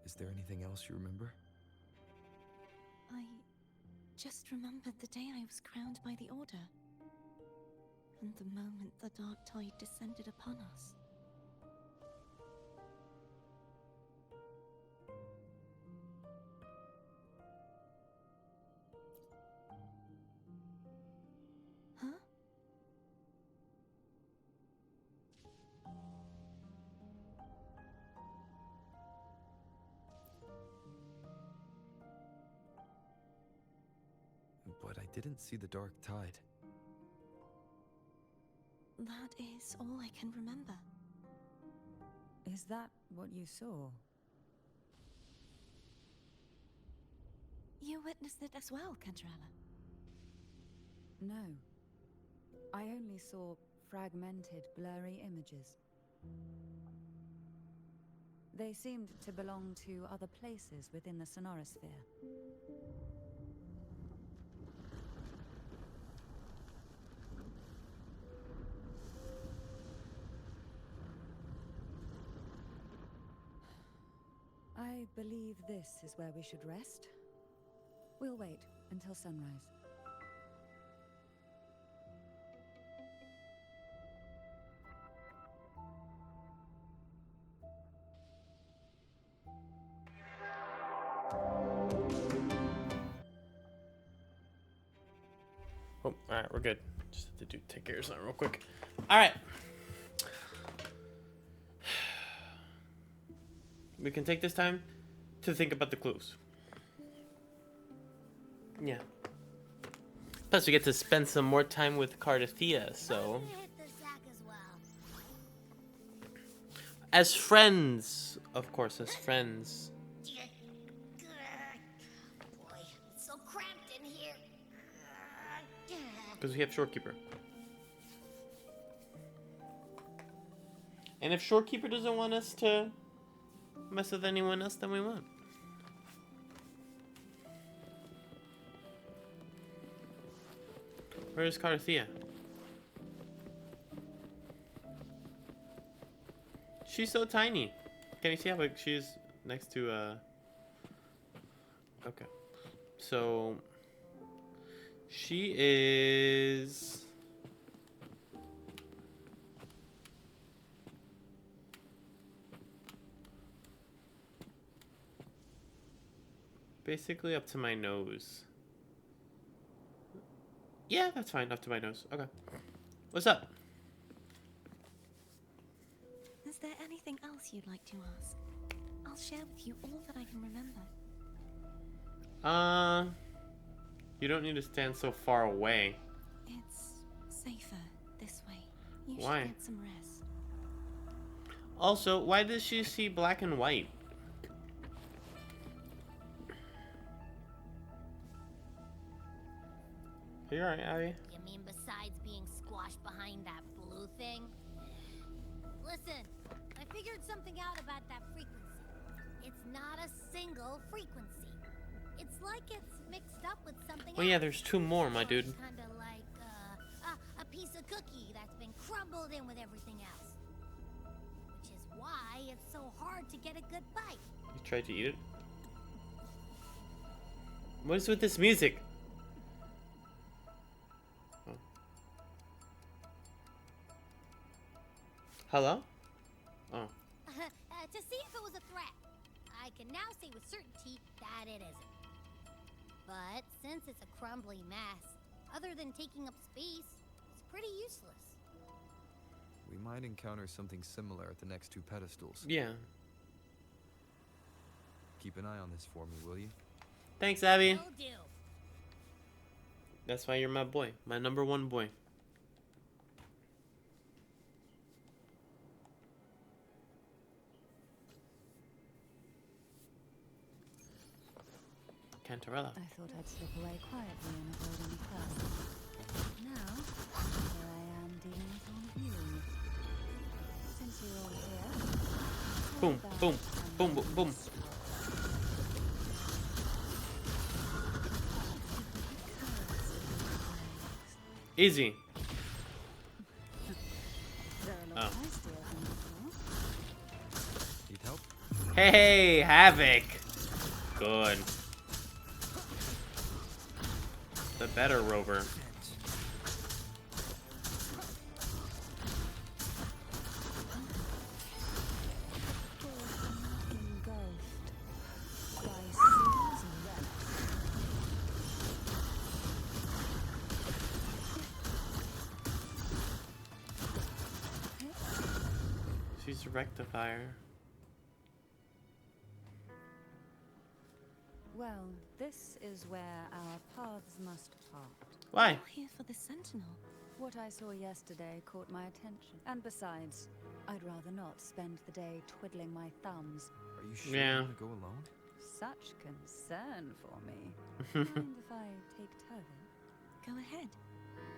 Is there anything else you remember? I just remembered the day I was crowned by the Order. And the moment the dark tide descended upon us. Huh? But I didn't see the dark tide. That is all I can remember. Is that what you saw? You witnessed it as well, Cantarella. No. I only saw fragmented, blurry images. They seemed to belong to other places within the Sonorosphere. I believe this is where we should rest. We'll wait until sunrise. Oh, alright, we're good. Just have to take care of something real quick. Alright. we can take this time to think about the clues. Yeah. Plus, we get to spend some more time with Cardathia, so... I'm gonna hit the sack as well. As friends! Of course, as friends. Boy, it's so cramped in here. Because we have Shorekeeper. And if Shorekeeper doesn't want us to mess with anyone else, then we won't. Where is Cardathia? She's so tiny. Can you see how big she's next to, Okay. So... She is... basically up to my nose. Yeah, that's fine. Up to my nose. Okay. What's up? Is there anything else you'd like to ask? I'll share with you all that I can remember. You don't need to stand so far away. It's safer this way. You Why? should get some rest. Also, why does she see black and white? Are you alright, Abby? You mean besides being squashed behind that blue thing? Listen, I figured something out about that frequency. It's not a single frequency. It's like it's mixed up with something Oh yeah, else. there's two more, my dude. It's kinda like, a piece of cookie that's been crumbled in with everything else. Which is why it's so hard to get a good bite. You tried to eat it? What is with this music? Oh. Hello? Oh. To see if it was a threat. I can now say with certainty that it isn't. But since it's a crumbly mess, other than taking up space, it's pretty useless. We might encounter something similar at the next two pedestals. Yeah. Keep an eye on this for me, will you? Thanks, Abby. Will do. That's why you're my boy. My number one boy. Cantarella. I thought I'd slip away quietly and avoid any fuss. Now, here I am dealing with all of you. Since you're all here, how Boom, about boom, a boom, boom, boom. nice Easy. They're a lot nastier than before. Need help? Hey, Havoc. Good. The better rover. She's a rectifier. Well, this is where our paths must part. Why? You're here for the Sentinel. What I saw yesterday caught my attention. And besides, I'd rather not spend the day twiddling my thumbs. Are you sure Yeah. you want to go alone? Such concern for me. Mind if I take Turvin? Go ahead.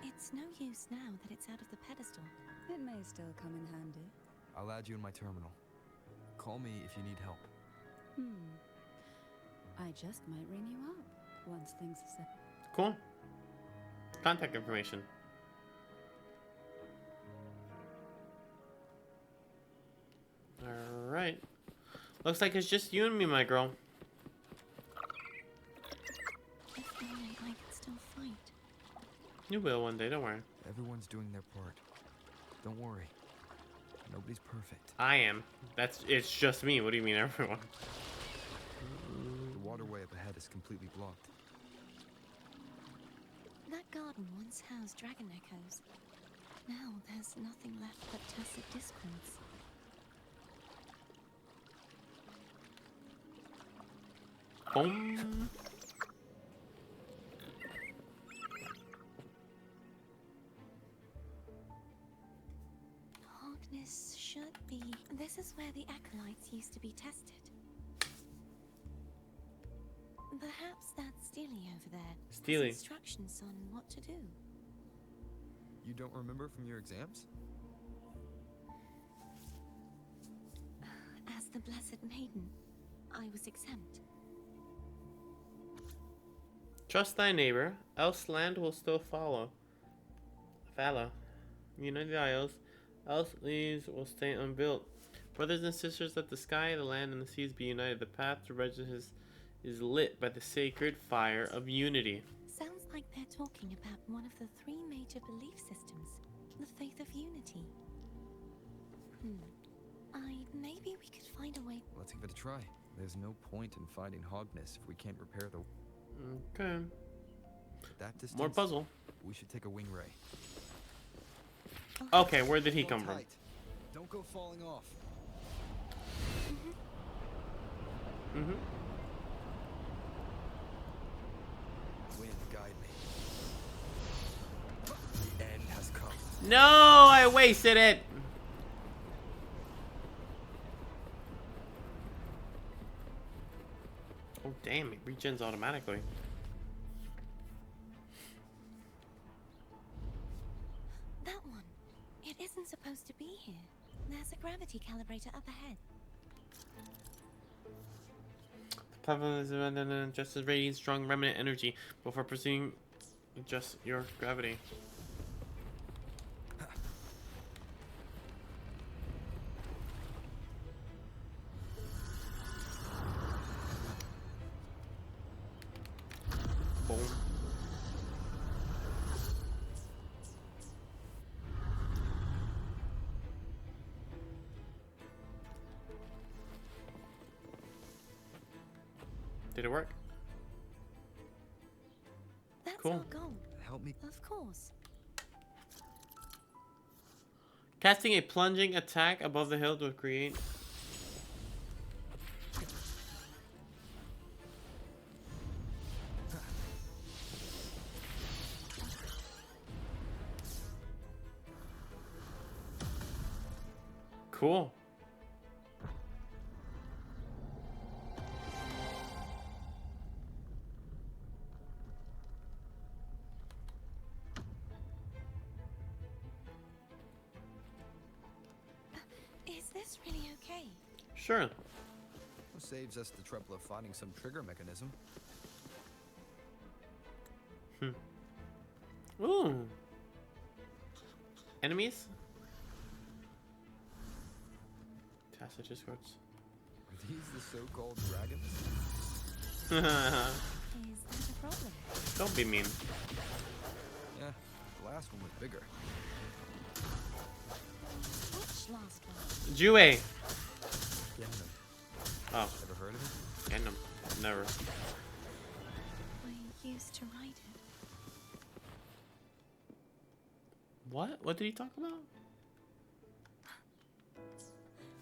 It's no use now that it's out of the pedestal. It may still come in handy. I'll add you in my terminal. Call me if you need help. I just might ring you up once things are set. Cool. Contact information. Alright. Looks like it's just you and me, my girl. If only I could still fight. You will one day, don't worry. Everyone's doing their part. Don't worry. Nobody's perfect. I am. It's just me. What do you mean, everyone? The waterway up ahead is completely blocked. That garden once housed dragon echoes. Now there's nothing left but tacit discords. Boom. Hogness should be. This is where the acolytes used to be tested. Perhaps that's Steely over there. Has Steely. instructions on what to do. You don't remember from your exams? As the Blessed Maiden, I was exempt. Trust thy neighbor, else land will still follow. Unite the isles, else these will stay unbuilt. Brothers and sisters, let the sky, the land, and the seas be united. The path to righteousness is lit by the sacred fire of unity. Sounds like they're talking about one of the 3 major belief systems, the faith of unity. Maybe we could find a way. Let's give it a try. There's no point in fighting Hogness if we can't repair the... Okay. At that distance, More puzzle. we should take a wing ray. Okay, where did he Hold come from? tight. Don't go falling off. Mm-hmm. Wind, guide me. The end has come. No, I wasted it. Oh damn, it regens automatically. That one. It isn't supposed to be here. There's a gravity calibrator up ahead. Platform is just as radiant, strong remnant energy before pursuing just your gravity. Boom. Did it work? That's Cool. our goal. Help me. Of course. Casting a plunging attack above the hill to create. Cool. Is this really okay? Sure. Well, saves us the trouble of finding some trigger mechanism. Ooh. Enemies? Tacit discords. Are these the so-called dragons? Is that a problem? Don't be mean. Yeah, the last one was bigger. Which last one? Jue. Gundam. Oh, Ever heard of it? Gundam. Never. I used to ride it. What? What did he talk about?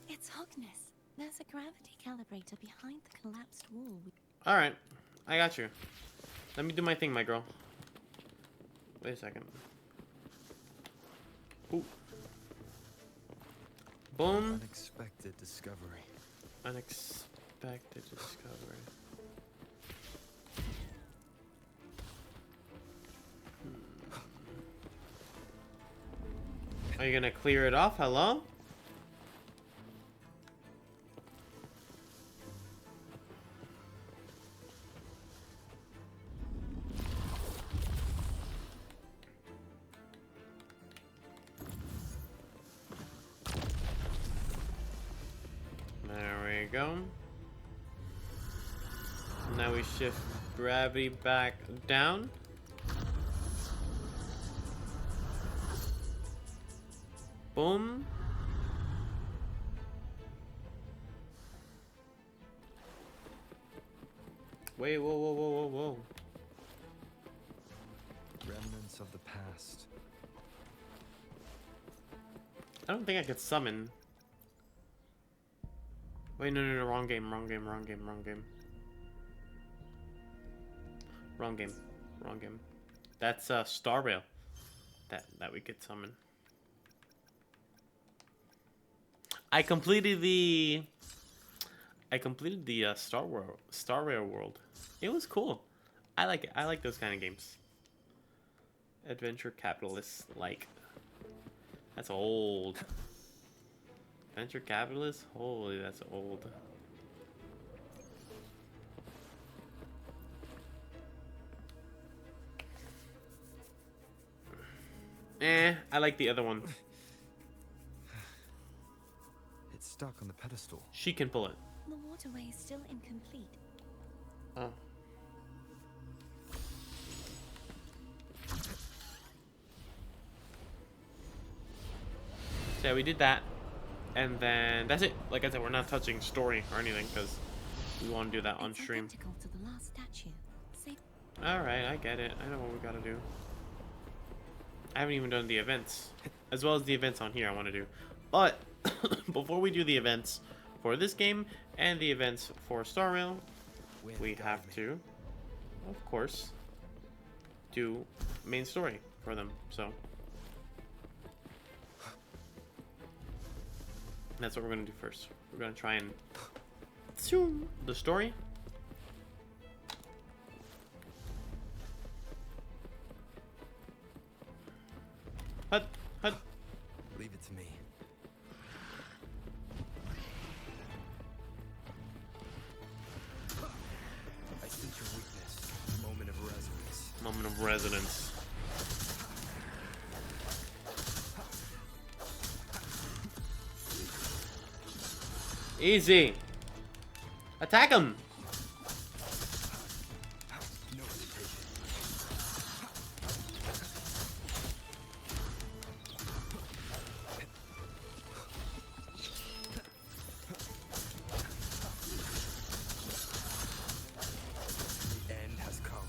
It's Hogness. There's a gravity calibrator behind the collapsed wall. Alright. I got you. Let me do my thing, my girl. Wait a second. Ooh. Boom. Unexpected discovery. Unexpected discovery. Are you gonna clear it off? Hello? There we go. Now we shift gravity back down. Boom. Wait, whoa, whoa, whoa, whoa, whoa. Remnants of the past. I don't think I could summon. Wait, no, wrong game, wrong game, wrong game, wrong game. Wrong game. Wrong game. That's Star Rail. That we could summon. I completed the Star Rail world. It was cool. I like it. I like those kind of games. Adventure capitalists like. That's old. Venture capitalists? Holy, that's old. I like the other one. It's stuck on the pedestal. She can pull it. The waterway is still incomplete. Oh. So yeah, we did that. And then that's it. Like I said, we're not touching story or anything because we want to do that on It's stream. identical to the last statue. Save Alright, I get it. I know what we gotta do. I haven't even done the events. As well as the events on here I want to do. But, before we do the events for this game and the events for Star Rail, we have to, of course, do main story for them. So, that's what we're gonna do first. We're gonna try and zoom the story. Hut, hut. Leave it to me. I sense your weakness. Moment of resonance. Moment of resonance. Easy. Attack him. No hesitation. The end has come.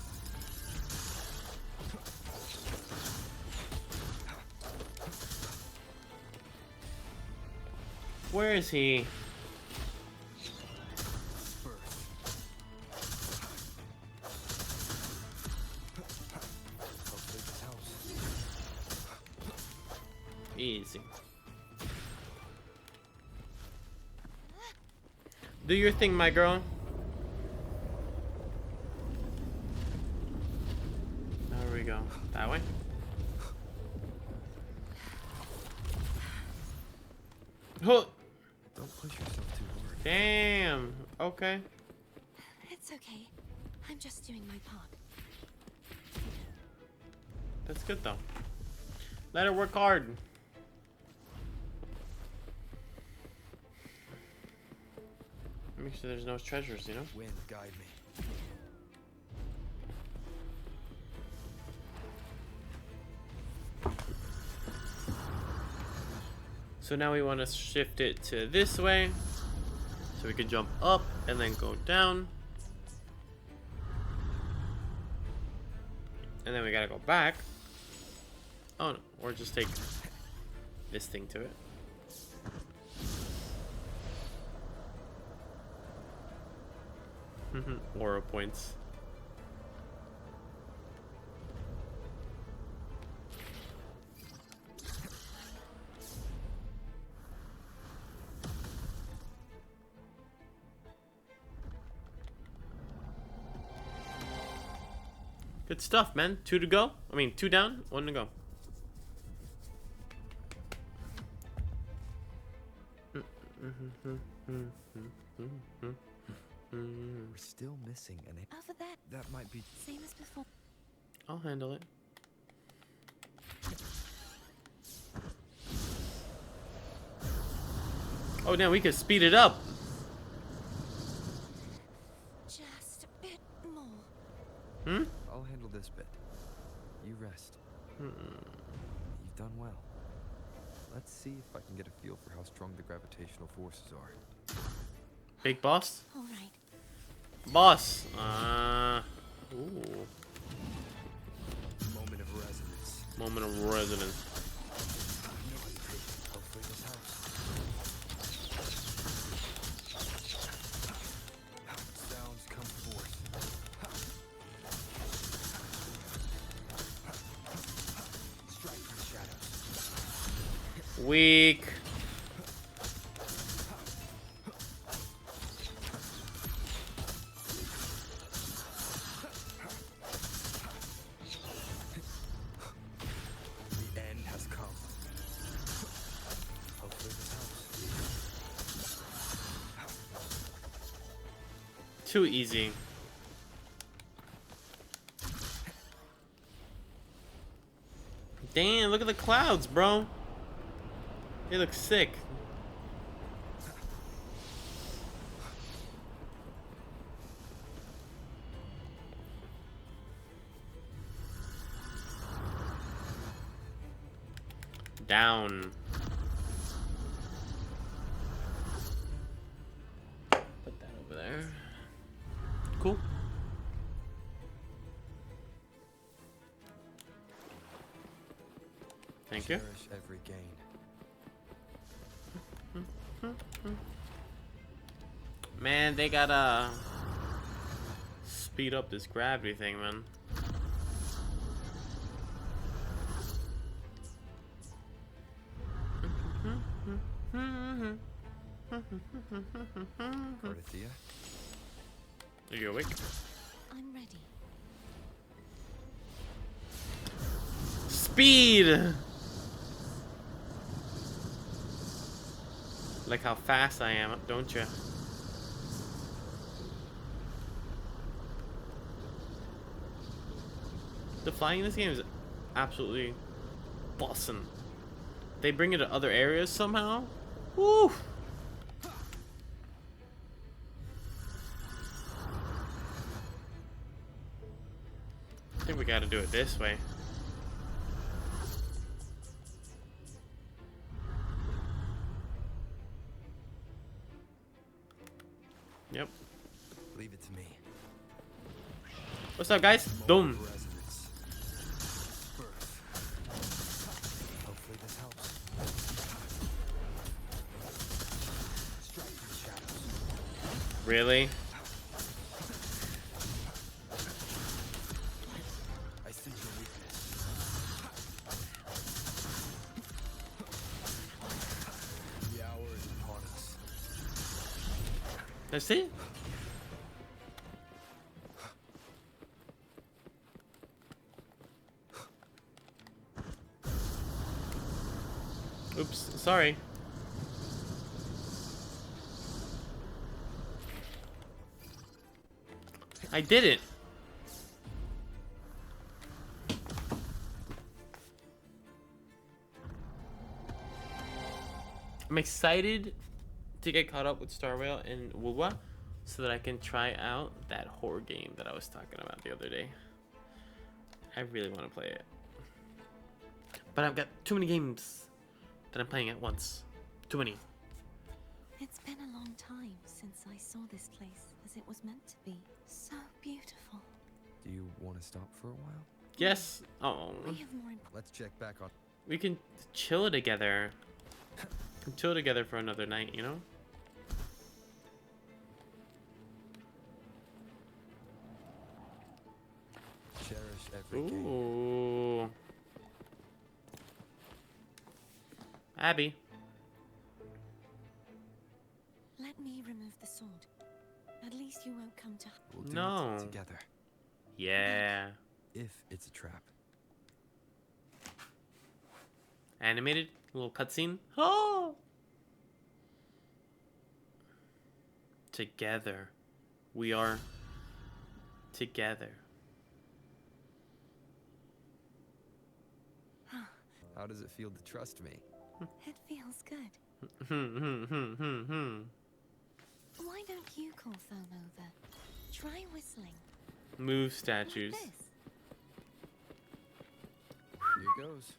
Where is he? Easy. Do your thing, my girl. There we go. That way. Oh, Don't push yourself too hard. damn. Okay. It's okay. I'm just doing my part. That's good though. Let her work hard. Make sure there's no treasures, you know? Wind, guide me. So now we want to shift it to this way. So we can jump up and then go down. And then we gotta go back. Oh no, or just take this thing to it. Aura points. Good stuff, man. 2 to go. I mean, 2 down, 1 to go. We're still missing an A. Over there, That might be. same as before. I'll handle it. Oh, damn, we could speed it up. Just a bit more. Hmm? I'll handle this bit. You rest. You've done well. Let's see if I can get a feel for how strong the gravitational forces are. Big boss? All right. Boss. Ooh. Moment of resonance. Moment of resonance. No hesitation. Hopefully this helps. Sounds come forth. Weak. The end has come. Hopefully this helps. Too easy. Damn, look at the clouds, bro. They look sick. Down. Put that over there. Cool. Thank you. Cherish every gain. Man, they gotta speed up this gravity thing, man. Cardathia? Are you awake? I'm ready. Speed! Like how fast I am, don't you? The flying in this game is absolutely awesome. They bring it to other areas somehow. Woo! I think we gotta do it this way. Yep. Leave it to me. What's up, guys? Boom. Resonance. Birth. Hopefully this helps. Strike through shadows. Really? I sense your weakness. The hour is upon us. That's it? Oops, sorry. I did it. I'm excited to get caught up with Star Whale and Wuwa so that I can try out that horror game that I was talking about the other day. I really want to play it. But I've got too many games that I'm playing at once. Too many. It's been a long time since I saw this place as it was meant to be. So beautiful. Do you want to stop for a while? Yes. Oh. We have more important. Let's check back on. We can chill together. We can chill together for another night, you know? Cherish every gain. Ooh. Abby. Let me remove the sword. At least you won't come to. We'll do No. it together. Yeah. If it's a trap. Animated little cutscene. Oh. Together. We are together. How does it feel to trust me? It feels good. Hmm. Why don't you call Foam over? Try whistling. Move Like statues. this. Here goes.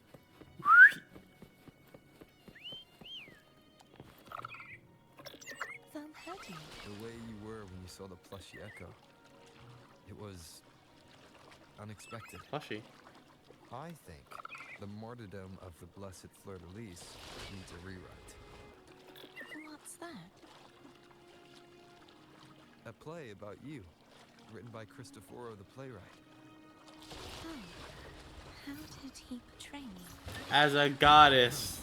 Foam heard you. The way you were when you saw the plushy echo. It was unexpected. Plushy. I think the martyrdom of the blessed fleur-de-lis needs a rewrite. What's that? A play about you, written by Cristoforo the playwright. Oh. How did he portray me? As a goddess.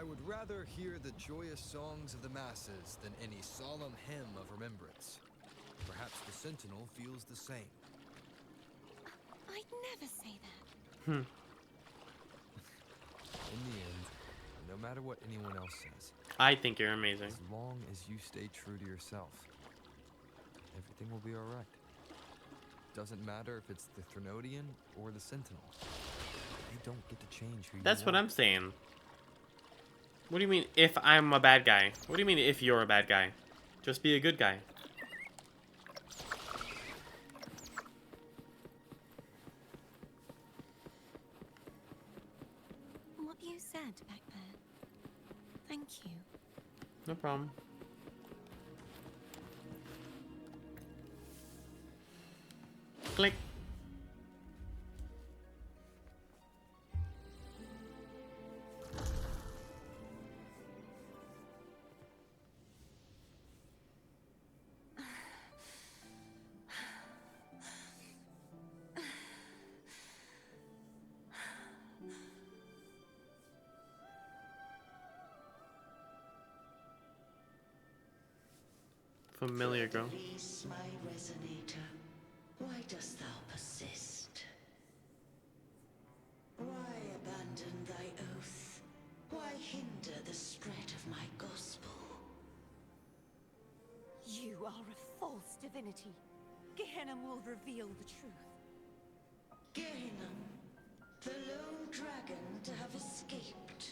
I would rather hear the joyous songs of the masses than any solemn hymn of remembrance. Perhaps the Sentinel feels the same. I'd never say that. In the end, no matter what anyone else says, I think you're amazing. as long as you stay true to yourself, everything will be alright. Doesn't matter if it's the Threnodian or the Sentinel. They don't get to change who That's you what are. I'm saying. What do you mean if I'm a bad guy? What do you mean if you're a bad guy? Just be a good guy. What you said back there. Thank you. No problem. Click. Familiar girl. Release my resonator. Why dost thou persist? Why abandon thy oath? Why hinder the spread of my gospel? You are a false divinity. Gehenna will reveal the truth. Gehenna, the lone dragon to have escaped.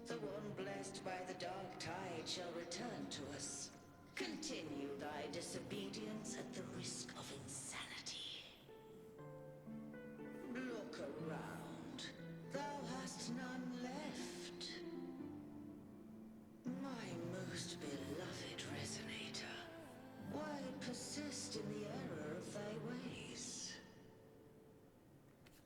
The one blessed by the dark tide shall return to us. Continue thy disobedience at the risk of insanity. Look around. Thou hast none left. My most beloved resonator, why persist in the error of thy ways?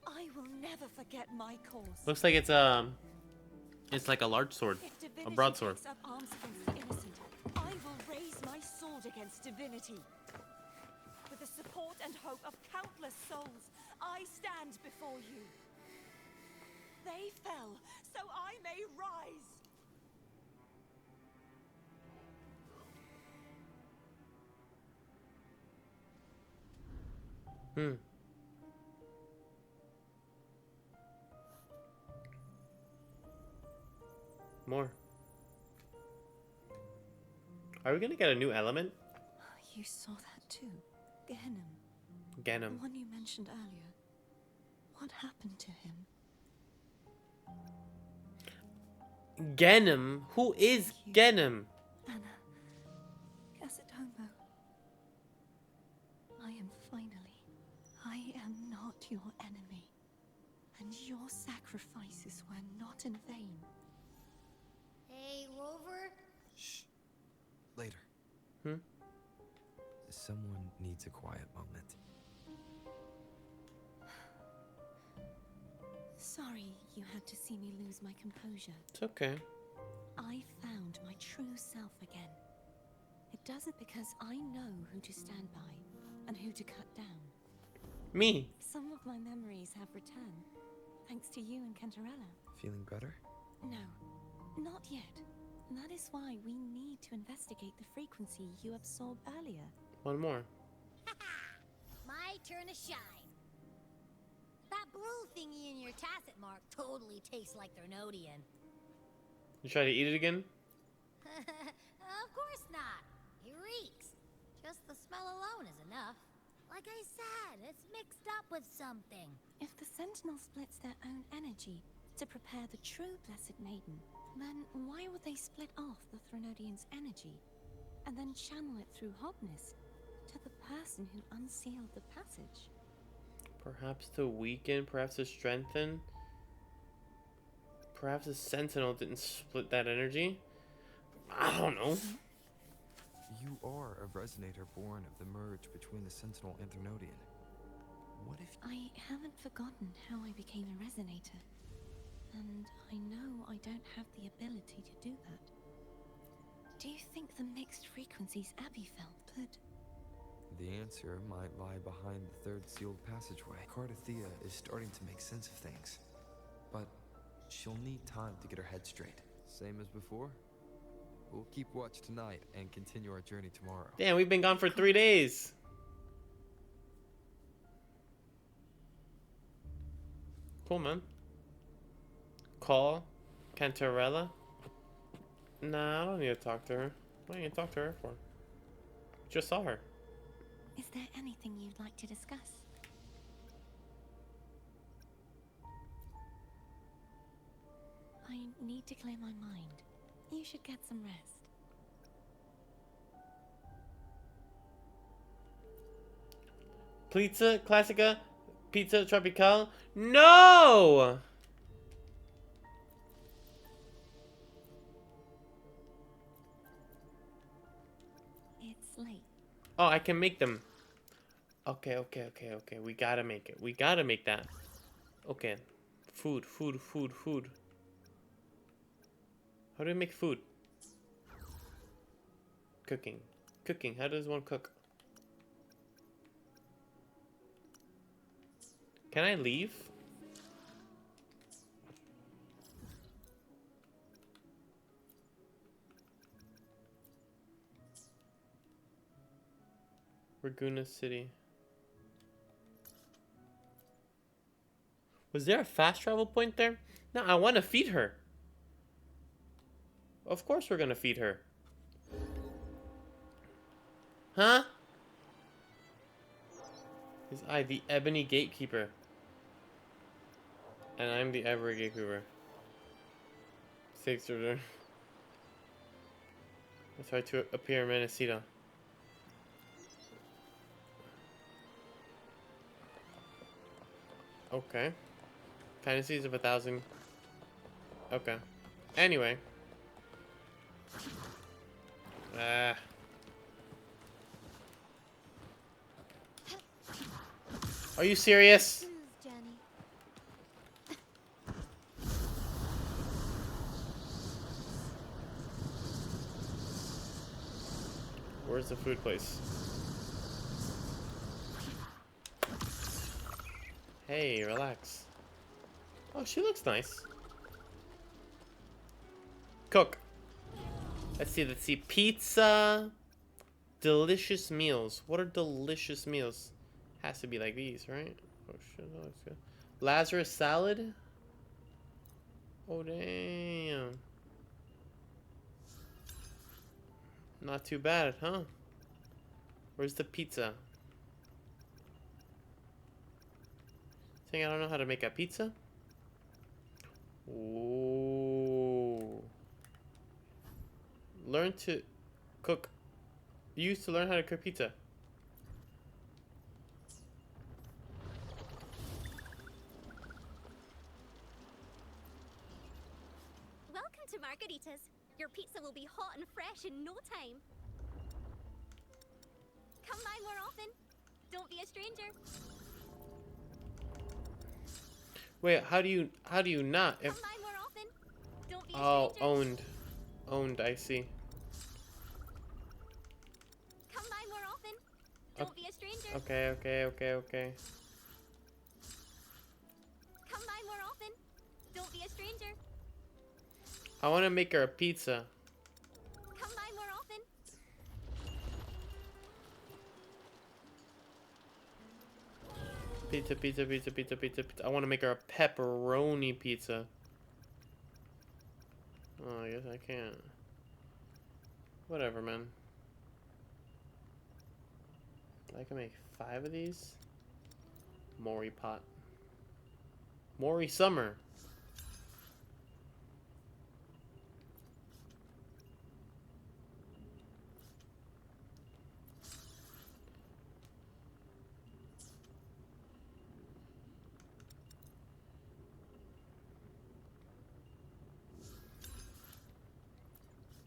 I will never forget my cause. Looks like it's like a large sword, If a divinity broadsword. takes up arms against the innocent, I will raise my sword against divinity. With the support and hope of countless souls, I stand before you. They fell, so I may rise. More. Are we gonna get a new element? You saw that too. Gehenna, the Ganem. one you mentioned earlier. What happened to him? Ganem? Who is Ganem? Anna, Casatomo. I am not your enemy. And your sacrifices were not in vain. Hey, Rover. Shh. Later. Hmm? Someone needs a quiet moment. Sorry you had to see me lose my composure. It's okay. I found my true self again. It does it because I know who to stand by and who to cut down. Me. Some of my memories have returned, thanks to you and Cantarella. Feeling better? No, not yet. That is why we need to investigate the frequency you absorbed earlier. One more. My turn to shine. That blue thingy in your tacit mark totally tastes like Threnodian. You try to eat it again? Of course not. It reeks. Just the smell alone is enough. Like I said, it's mixed up with something. If the Sentinel splits their own energy to prepare the true Blessed Maiden, then why would they split off the Threnodian's energy and then channel it through Hobness to the person who unsealed the passage? Perhaps to weaken, perhaps to strengthen. Perhaps the Sentinel didn't split that energy. I don't know. You are a resonator born of the merge between the Sentinel and Threnodian. What if I haven't forgotten how I became a resonator. And I know I don't have the ability to do that. Do you think the mixed frequencies Abby felt could... the answer might lie behind the third sealed passageway? Cardathea is starting to make sense of things. But She'll need time to get her head straight. Same as before? We'll keep watch tonight and continue our journey tomorrow. Damn, we've been gone for 3 days. Cool, man. Call Cantarella? Nah, I don't need to talk to her. What do you need to talk to her for? Just saw her. Is there anything you'd like to discuss? I need to clear my mind. You should get some rest. Pizza Classica? Pizza Tropical? No! It's late. Oh, I can make them. Okay. We gotta make it. We gotta make that. Okay. Food. How do we make food? Cooking. How does one cook? Can I leave? Laguna City. Was there a fast travel point there? No, I want to feed her. Of course we're gonna feed her. Huh? Is I the Ebony Gatekeeper? And I'm the Ivory Gatekeeper. Six order. I try to appear in Menacita. Okay. Fantasies of 1,000. Okay. Anyway. Are you serious? Journey. Where's the food place? Hey, relax. Oh, she looks nice. Cook. Let's see. Pizza. Delicious meals. What are delicious meals? Has to be like these, right? Oh shit, that looks good. Lazarus salad? Oh damn. Not too bad, huh? Where's the pizza? Think I don't know how to make a pizza? Ooh. Learn to cook. Use to learn how to cook pizza. Welcome to Margaritas. Your pizza will be hot and fresh in no time. Come by more often. Don't be a stranger. Wait, how do you not? Come by more often. Don't be a Oh, stranger. owned, I see. Come by more often. Don't be a stranger. Okay. Come by more often. Don't be a stranger. I want to make her a pizza. Come by more often. Pizza. I want to make her a pepperoni pizza. Oh, I guess I can't. Whatever, man. I can make 5 of these. Mori pot. Mori summer.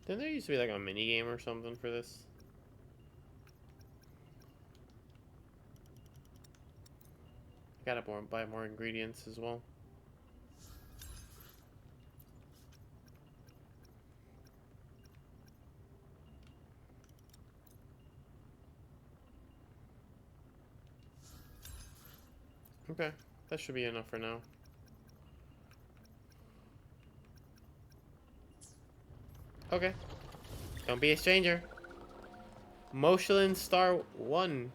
Didn't there used to be like a mini game or something for this? Gotta buy more ingredients as well. Okay, that should be enough for now. Okay. Don't be a stranger. Michelin Star 1.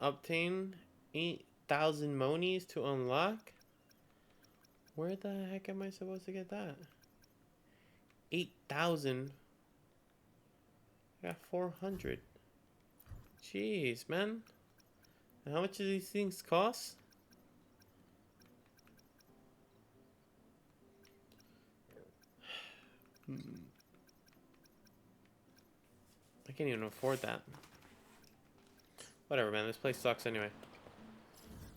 Obtain 8,000 monies to unlock? Where the heck am I supposed to get that? 8,000? I got 400. Jeez, man. And how much do these things cost? I can't even afford that. Whatever, man. This place sucks anyway.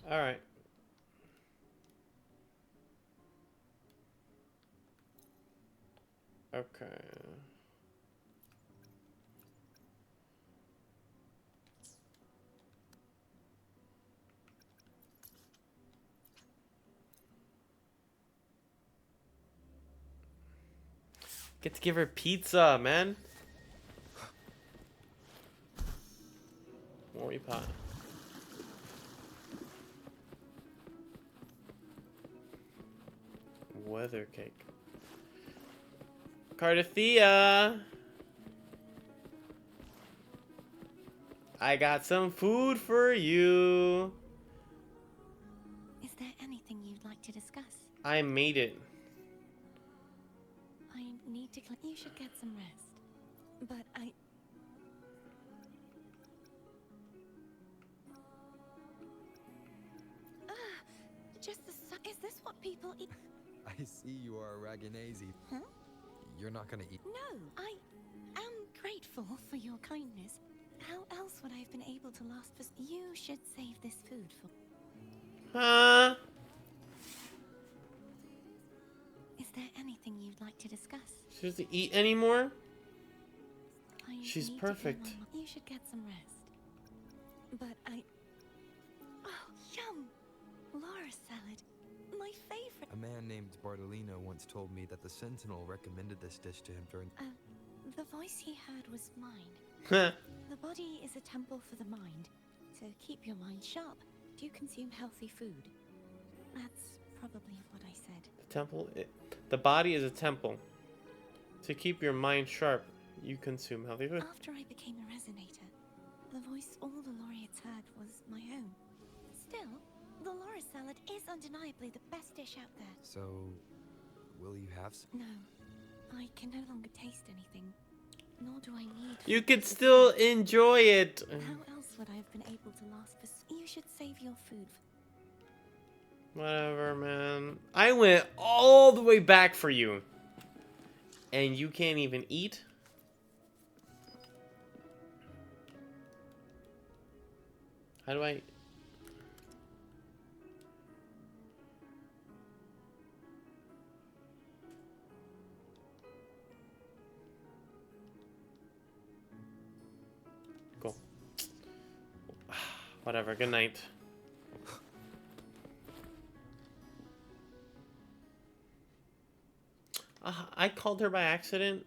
Alright. Okay. Get to give her pizza, man. Worry pot. Weather cake. Cardathea! I got some food for you. Is there anything you'd like to discuss? I made it. I need to you should get some rest. But just the is this what people eat? I see you are a Raganese. Huh? You're not gonna eat. No, I am grateful for your kindness. How else would I have been able to last for... You should save this food for... Huh? Is there anything you'd like to discuss? She doesn't eat anymore? I She's need to perfect. You should get some rest. But oh, yum! Laura salad. My favorite. A man named Bartolino once told me that the Sentinel recommended this dish to him during... The voice he heard was mine. The body is a temple for the mind. To keep your mind sharp, do you consume healthy food? That's probably what I said. The body is a temple. To keep your mind sharp, you consume healthy food. After I became a resonator, the voice all the laureates heard was my own. Still, the Laura salad is undeniably the best dish out there. So, will you have some? No, I can no longer taste anything. Nor do I need... You could still enjoy it. How else would I have been able to last for... You should save your food. Whatever, man. I went all the way back for you. And you can't even eat? How do I... Cool. Whatever, good night. I called her by accident.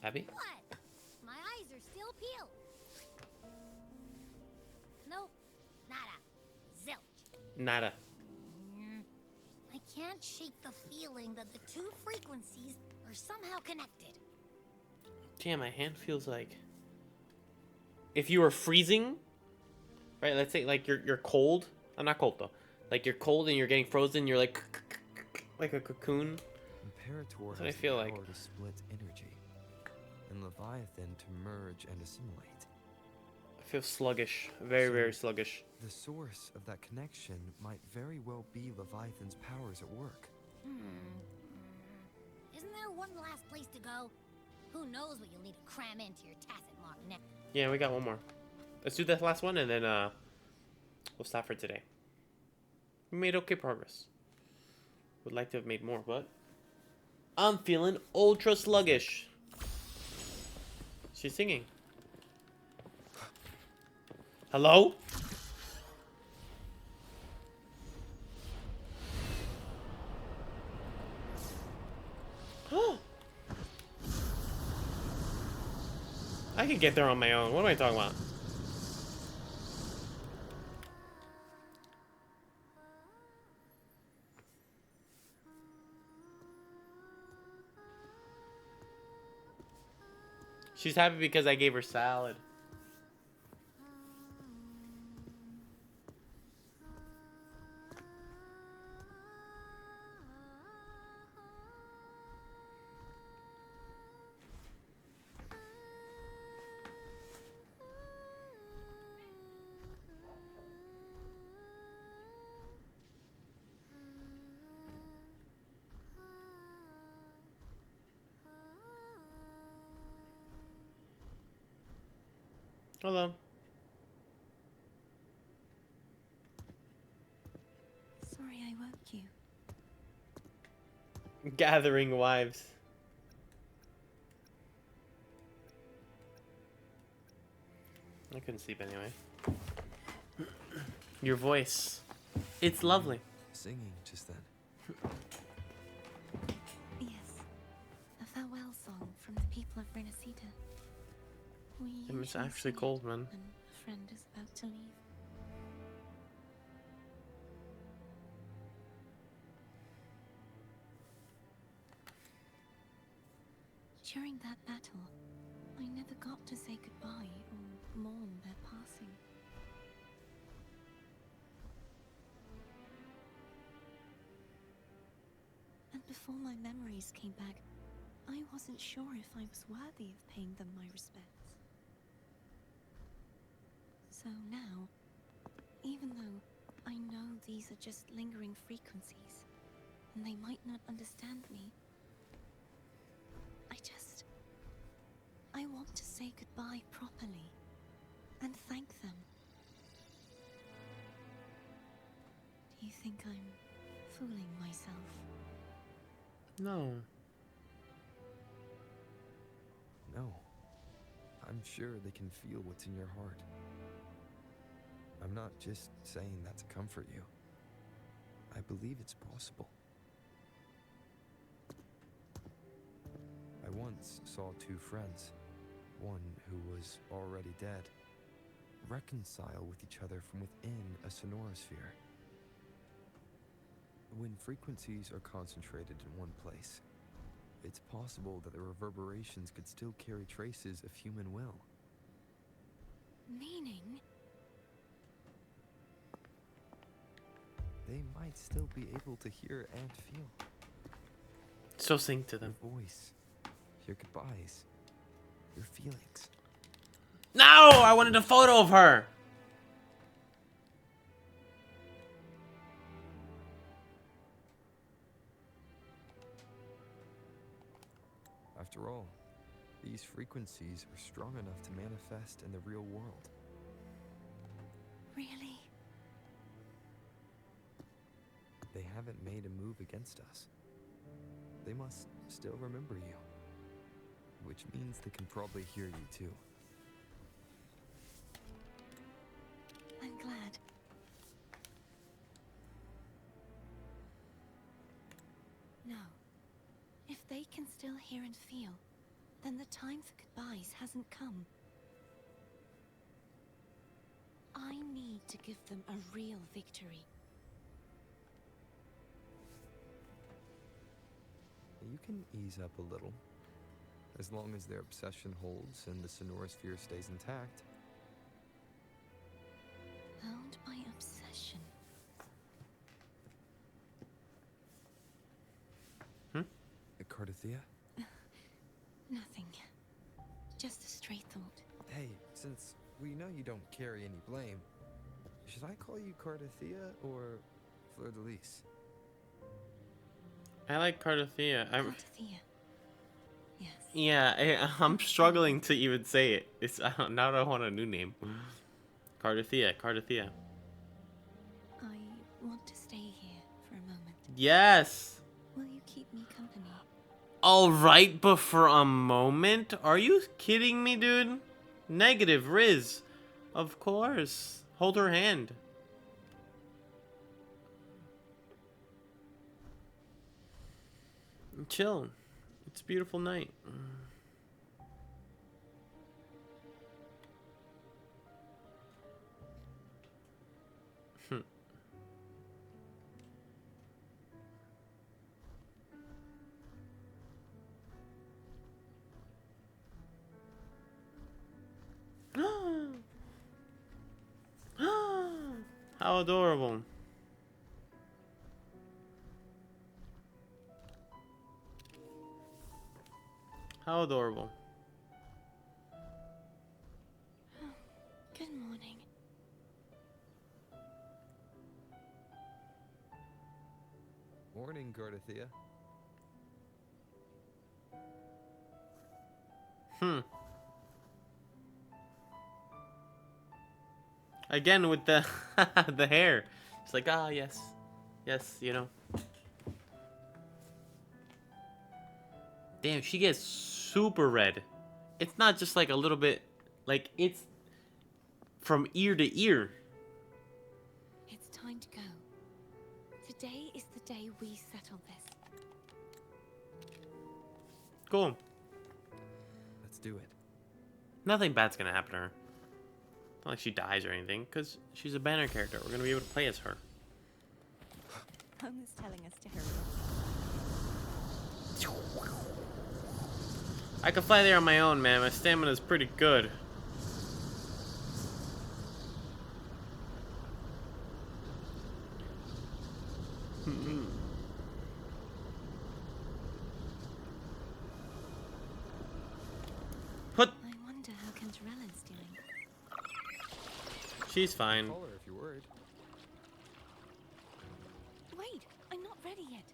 Abby? What? My eyes are still peeled. Nope. Nada. Zilch. Nada. I can't shake the feeling that the two frequencies are somehow connected. Damn, my hand feels like... If you were freezing... Right, let's say like you're cold. I'm not cold though. Like you're cold and you're getting frozen, you're like a cocoon. Imperator That's what I has feel the like. power to split energy, and Leviathan to merge and assimilate. I feel sluggish. Very sluggish. The source of that connection might very well be Leviathan's powers at work. Isn't there one last place to go? Who knows what you'll need to cram into your tacit mark next? Yeah, we got one more. Let's do that last one and then we'll stop for today. We made okay progress. Would like to have made more, but I'm feeling ultra sluggish. She's singing. I could get there on my own. What am I talking about? She's happy because I gave her salad. Hello. Sorry I woke you. Gathering wives. I couldn't sleep anyway. Your voice. It's lovely. Singing just then. Yes. A farewell song from the people of Renacita. It's actually cold, man. When a friend is about to leave. During that battle, I never got to say goodbye or mourn their passing. And before my memories came back, I wasn't sure if I was worthy of paying them my respects. So now, even though I know these are just lingering frequencies, and they might not understand me, I want to say goodbye properly, and thank them. Do you think I'm fooling myself? No. No. I'm sure they can feel what's in your heart. I'm not just saying that to comfort you. I believe it's possible. I once saw two friends, one who was already dead, reconcile with each other from within a sonorosphere. When frequencies are concentrated in one place, it's possible that the reverberations could still carry traces of human will. Meaning? They might still be able to hear and feel. So sing to them. Your voice, your goodbyes, your feelings. No! I wanted a photo of her! After all, these frequencies are strong enough to manifest in the real world. Really? They haven't made a move against us. They must still remember you. Which means they can probably hear you too. I'm glad. No. If they can still hear and feel, then the time for goodbyes hasn't come. I need to give them a real victory. You can ease up a little. As long as their obsession holds and the sonorosphere stays intact. Bound by obsession. Cardothea? Nothing. Just a stray thought. Hey, since we know you don't carry any blame, should I call you Cardothea or Fleur-de-Lis? I like Cardothea. Cardothea. Yes. Yeah, I'm struggling to even say it. It's now I want a new name. Cardothea. I want to stay here for a moment. Yes. Will you keep me company? All right, but for a moment? Are you kidding me, dude? Negative, Riz. Of course. Hold her hand. Chill. It's a beautiful night. How adorable. How adorable. Good morning. Morning, Gardathia. Again with the the hair. It's like, ah, yes. Yes, you know. Damn, she gets super red. It's not just like a little bit, like it's from ear to ear. It's time to go. Today is the day we settle this. Cool. Let's do it. Nothing bad's gonna happen to her. Not like she dies or anything, because she's a banner character. We're gonna be able to play as her. Home is telling us to hurry up. I could fly there on my own, man. My stamina's pretty good. Put. I wonder how Cantarella's doing. She's fine. Call her if you're worried. Wait, I'm not ready yet.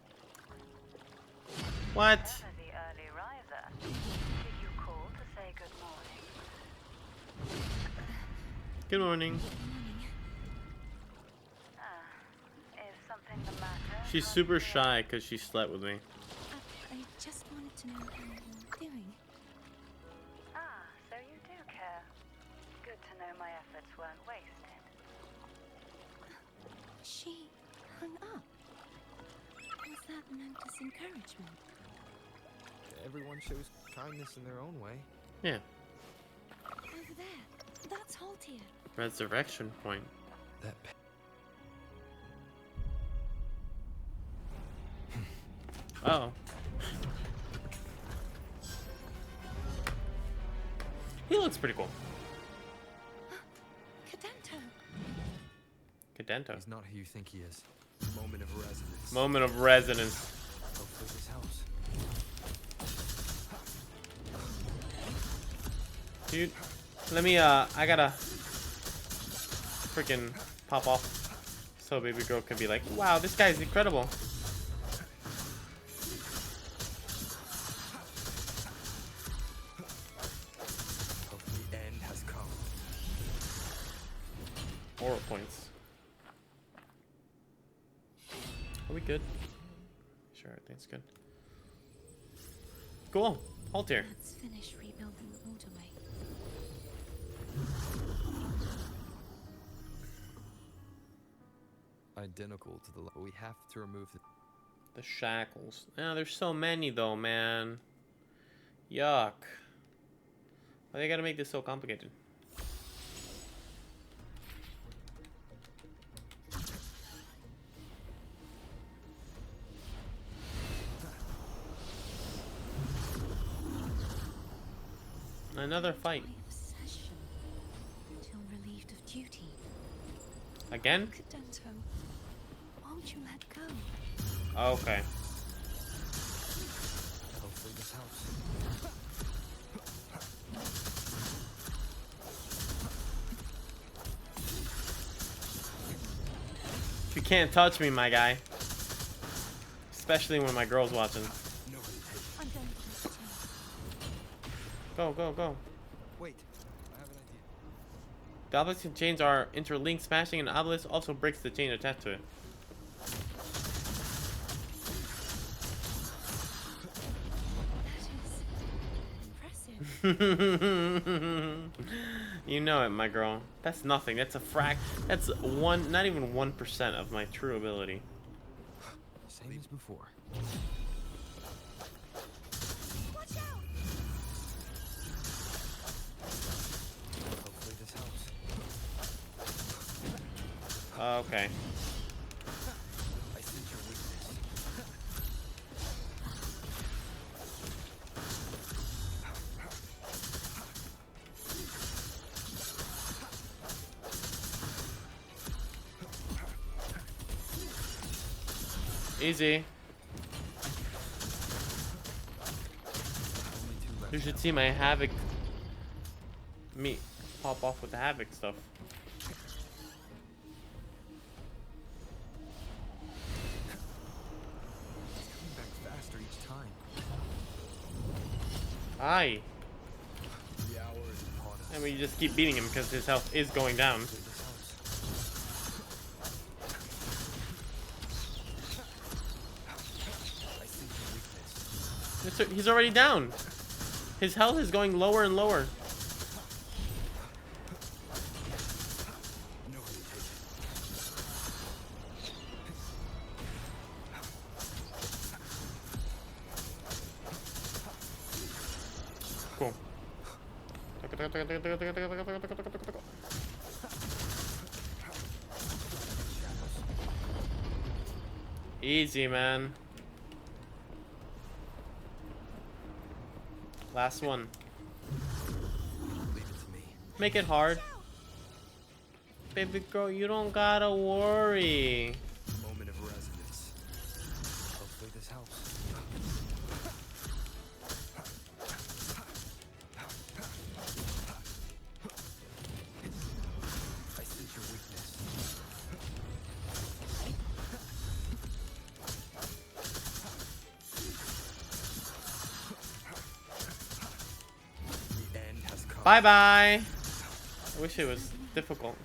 What? Never the early riser. Did you call to say good morning? Good morning. Morning. Is something the matter? She's super shy because she slept with me. I just wanted to know how you're doing. So you do care. Good to know my efforts weren't wasted. She hung up. Was that meant as encouragement? Everyone shows kindness in their own way. Yeah. Over there. That's Haltier. Resurrection point. That Oh. He looks pretty cool. Cadento. Cadento. he's not who you think he is. Moment of resonance. Moment of resonance. Hopefully this helps. Dude, let me, I gotta freaking pop off so baby girl can be like, wow, this guy's incredible. Hopefully the end has come. Aura points. Are we good? Sure, everything's good. Cool. Halt here. Let's finish rebuilding the waterway. Identical to the. We have to remove the. The shackles. Yeah, there's so many though, man. Yuck. Why they gotta make this so complicated? Another fight. My obsession. Until relieved of duty. Again? Cadento. Won't you let go? Okay. Hopefully this helps. You can't touch me, my guy. Especially when my girl's watching. No hesitation. I'm going to this too. Go, go, go. Wait, I have an idea. The obelisk and chains are interlinked. Smashing an obelisk also breaks the chain attached to it. That is impressive. You know it, my girl. That's nothing. That's a That's one, not even 1% of my true ability. Same as before. Watch out! Hopefully this helps. Okay. I sense your weakness. Easy. You should see my Havoc. Me pop off with the Havoc stuff. Coming back faster each time. Aye. The hour is upon us. And we just keep beating him because his health is going down. He's already down. His health is going lower and lower. Cool. Easy, man. Last one. Leave it to me. Make it hard. Baby girl, you don't gotta worry. Moment of resonance. Hopefully this helps. I sense your weakness. The end has come. Bye bye. I wish it was difficult.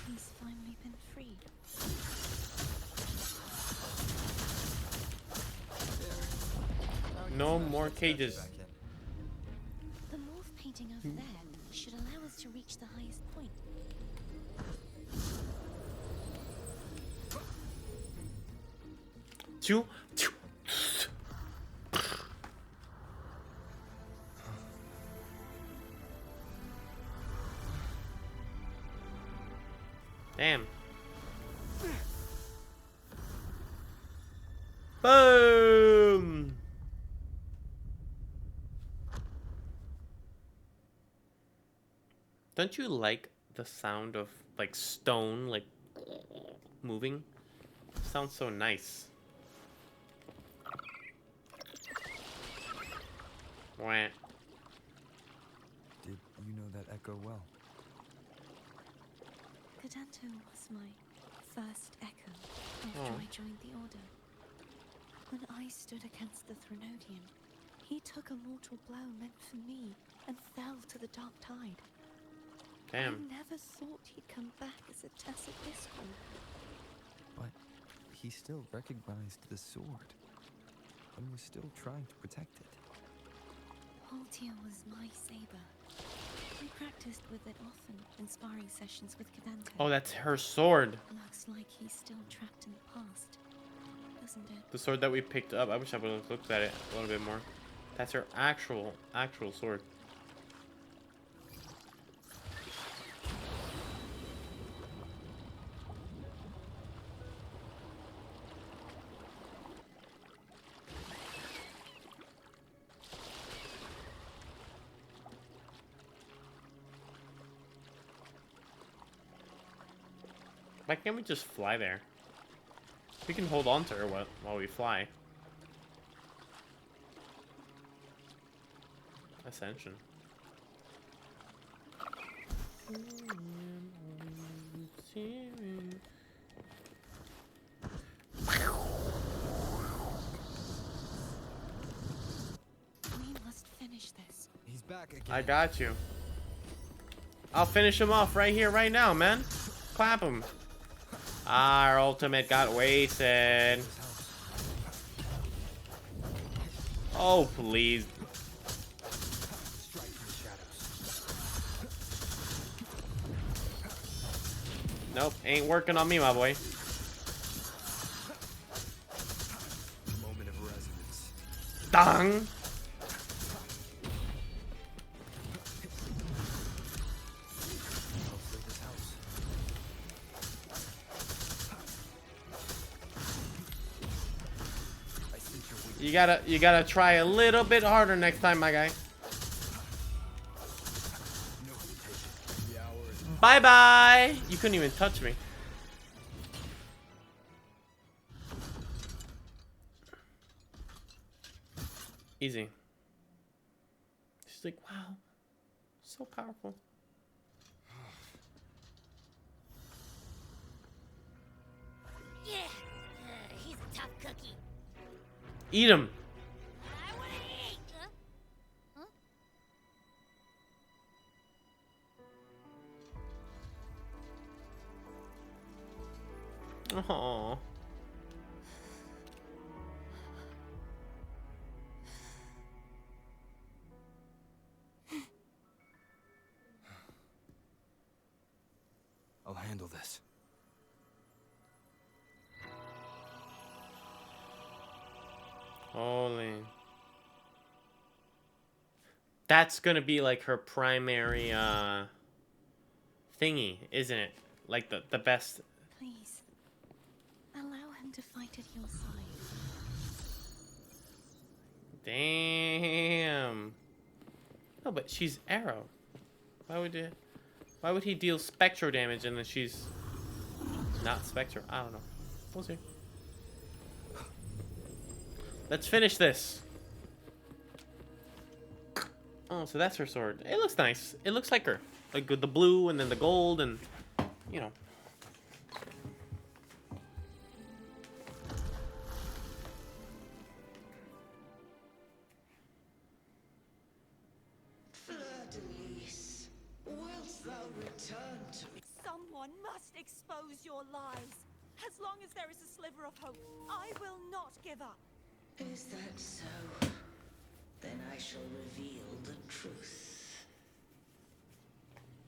He's finally been freed. No more cages. The morph painting over there should allow us to reach the highest point. Two. Damn. Boom. Don't you like the sound of like stone like moving? Sounds so nice. Wah. Did you know that echo well? Cadanto was my first echo after I joined the Order. When I stood against the Threnodian, he took a mortal blow meant for me and fell to the dark tide. Damn. I never thought he'd come back as a tacit discord. But he still recognized the sword and was still trying to protect it. Haltia was my saber. We practiced with it often in sparring sessions with Cadanto. Oh, that's her sword. Looks like he's still trapped in the past, doesn't it? The sword that we picked up. I wish I would have looked at it a little bit more. That's her actual sword. Why can't we just fly there? We can hold on to her while we fly. Ascension. We must finish this. He's back again. I got you. I'll finish him off right here, right now, man. Clap him. Our ultimate got wasted. Oh, please. Strike from the shadows. Nope, ain't working on me, my boy. Moment of resonance. Dong. Hopefully this helps. I sense your weakness. You gotta try a little bit harder next time, my guy. No hesitation. The hour is Bye bye. You couldn't even touch me. Easy. She's like, wow, so powerful. Yeah, he's a tough cookie. Eat him. I wanna eat. Huh? Aww. I'll handle this. Holy. That's gonna be like her primary thingy, isn't it? Like the best. Please, allow him to fight at your side. Damn. No, but she's Arrow. Why would he deal spectral damage and then she's not spectral? I don't know. We'll see. Let's finish this. Oh, so that's her sword. It looks nice. It looks like her. Like with the blue and then the gold and, you know. Fleur-de-Lis, wilt thou return to me? Someone must expose your lies. As long as there is a sliver of hope, I will not give up. Is that so? Then I shall reveal the truth.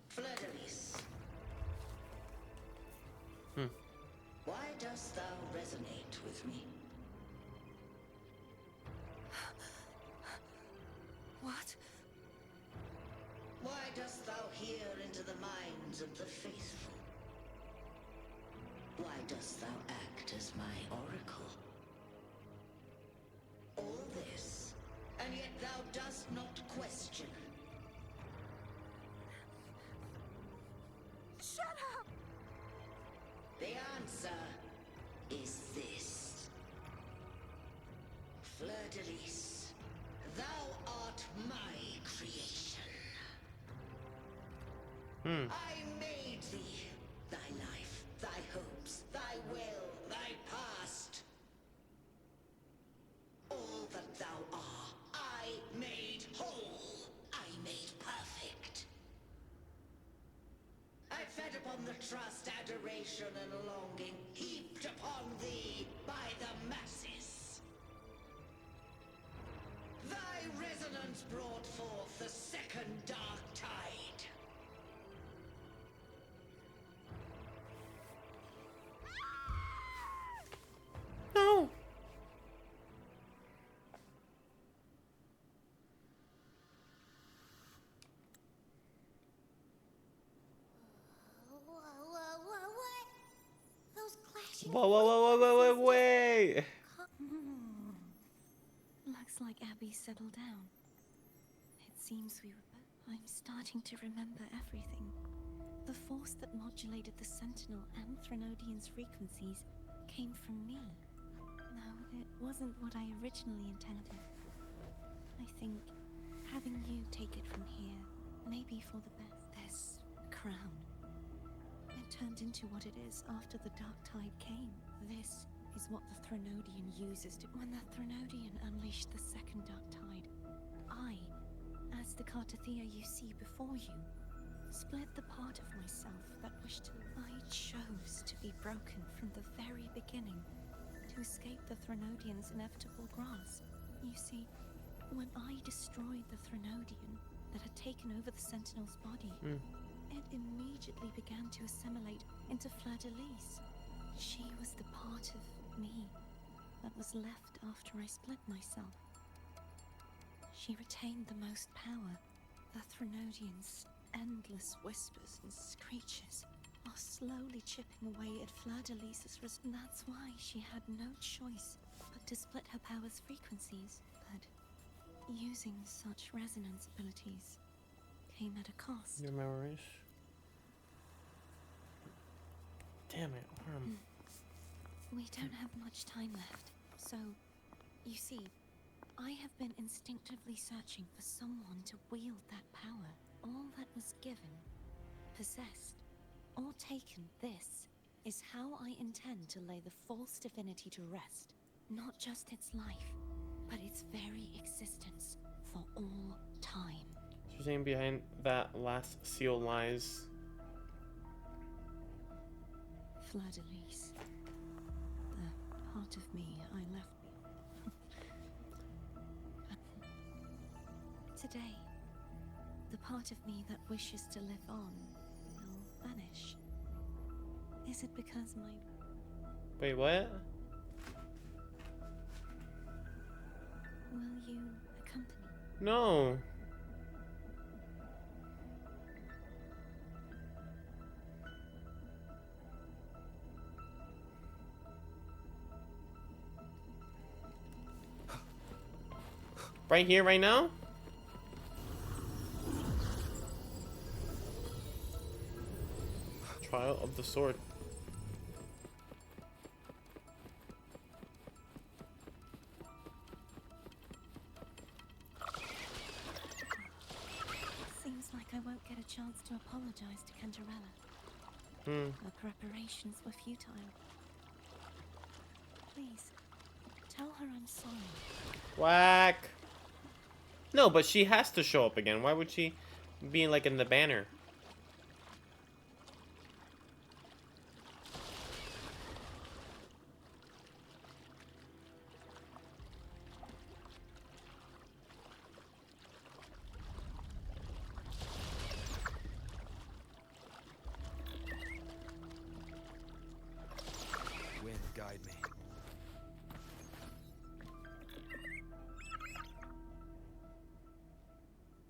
Fleur-de-Lis. Why dost thou resonate with me? What? Why dost thou hear into the minds of the faithful? Why dost thou act as my oracle? All this, and yet thou dost not question. Shut up! The answer is this. Fleur-de-Lis, thou art my creation. I made thee, thy life, thy hopes, thy will, thy past. All that thou art, I made whole. I made perfect. I fed upon the trust, adoration, and longing heaped upon thee by the masses. Thy resonance brought forth the second dark tide. No. What? Those clashing Wait. Looks like Abby settled down. It seems we were... I'm starting to remember everything. The force that modulated the Sentinel and Threnodian's frequencies came from me. No, it wasn't what I originally intended. I think having you take it from here may be for the best. This crown. It turned into what it is after the Dark Tide came. This is what the Threnodian uses to... When the Threnodian unleashed the second Dark Tide, I, as the Cartathea you see before you, split the part of myself that wished to... I chose to be broken from the very beginning, to escape the Threnodian's inevitable grasp. You see, when I destroyed the Threnodian that had taken over the Sentinel's body, it immediately began to assimilate into Fleur-de-Lis. She was the part of me that was left after I split myself. She retained the most power. The Threnodian's endless whispers and screeches are slowly chipping away at Fleur-de-Lis's and that's why she had no choice but to split her power's frequencies. But using such resonance abilities came at a cost. Your memories. Damn it, We don't have much time left, so you see, I have been instinctively searching for someone to wield that power. All that was given, possessed, or taken, this is how I intend to lay the false divinity to rest. Not just its life, but its very existence for all time. So you're saying behind that last seal lies... Fleur-de-Lis. The part of me I left today, the part of me that wishes to live on will vanish. Is it because my... Wait, what? Will you accompany? No. Right here, right now? Trial of the sword. Seems like I won't get a chance to apologize to Cantarella. Her preparations were futile. Please, tell her I'm sorry. Whack. No, but she has to show up again. Why would she be like in the banner? Wind, guide me.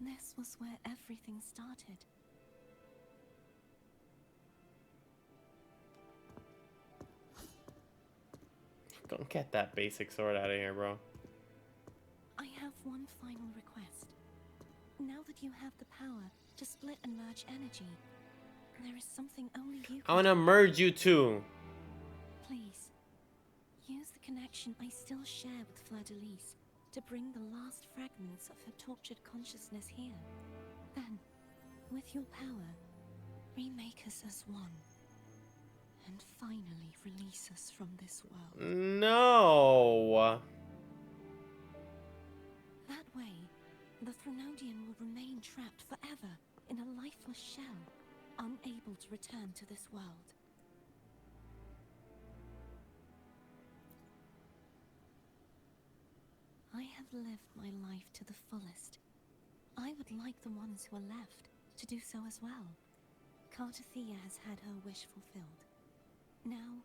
This was where everything started. Don't get that basic sword out of here, bro. I have one final request. Now that you have the power to split and merge energy, there is something only you can I want to merge you two. Please, use the connection I still share with Fleur-de-Lis to bring the last fragments of her tortured consciousness here. Then, with your power, remake us as one. And finally release us from this world. No. That way, the Threnodian will remain trapped forever in a lifeless shell, unable to return to this world. I have lived my life to the fullest. I would like the ones who are left to do so as well. Cartathea has had her wish fulfilled. Now,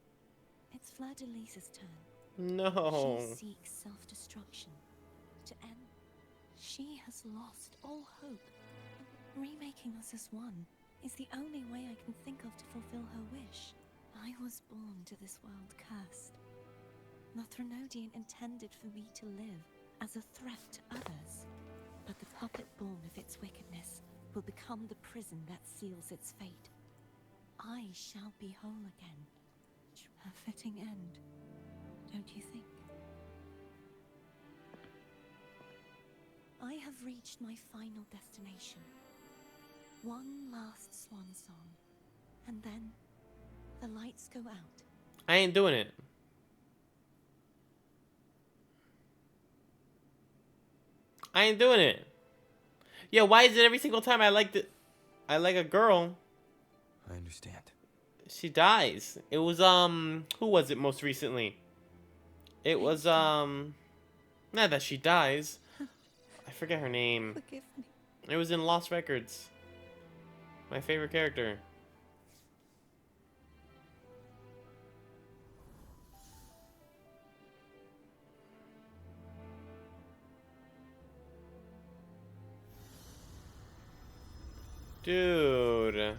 it's Fleur-de-Lis's turn. No. She seeks self-destruction. To end, she has lost all hope. Remaking us as one is the only way I can think of to fulfill her wish. I was born to this world cursed. The Threnodian intended for me to live as a threat to others. But the puppet born of its wickedness will become the prison that seals its fate. I shall be whole again. A fitting end, don't you think? I have reached my final destination. One last swan song, and then the lights go out. I ain't doing it. I ain't doing it. Yeah, why is it every single time I like a girl, I understand. she dies? It was who was it most recently? It was not that she dies. I forget her name. Forgive me. It was in Lost Records. My favorite character. Dude.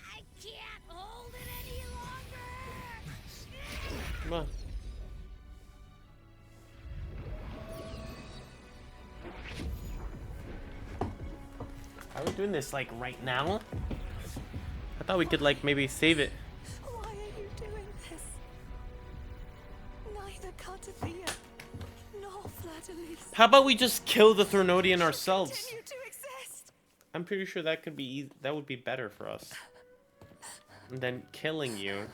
I can't hold it any longer. Come on. doing this like right now? I thought we could like maybe save it. Why are you doing this? Neither Cartathea nor Fleur-de-Lis How about we just kill the Threnodian ourselves? continue to exist. I'm pretty sure that could be that would be better for us than killing you.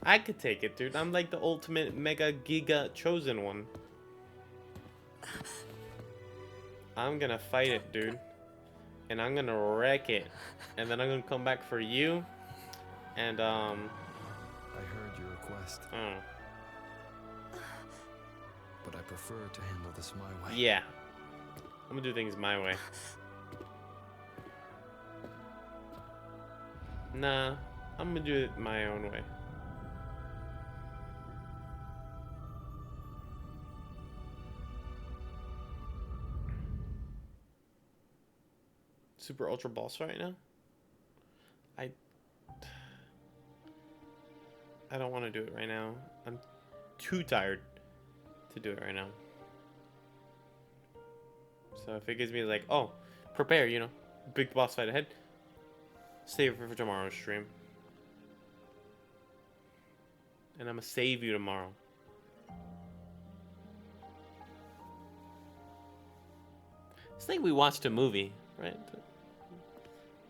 I could take it, dude. I'm like the ultimate mega giga chosen one. I'm gonna fight it, dude. And I'm gonna wreck it. And then I'm gonna come back for you. And I heard your request, oh. but I prefer to handle this my way. Yeah. I'm gonna do things my way. Nah, I'm gonna do it my own way. Super ultra boss right now? I don't want to do it right now. I'm too tired to do it right now. So if it gives me like, oh, prepare, you know, big boss fight ahead, save it for tomorrow's stream. And I'm gonna save you tomorrow. It's like we watched a movie, right?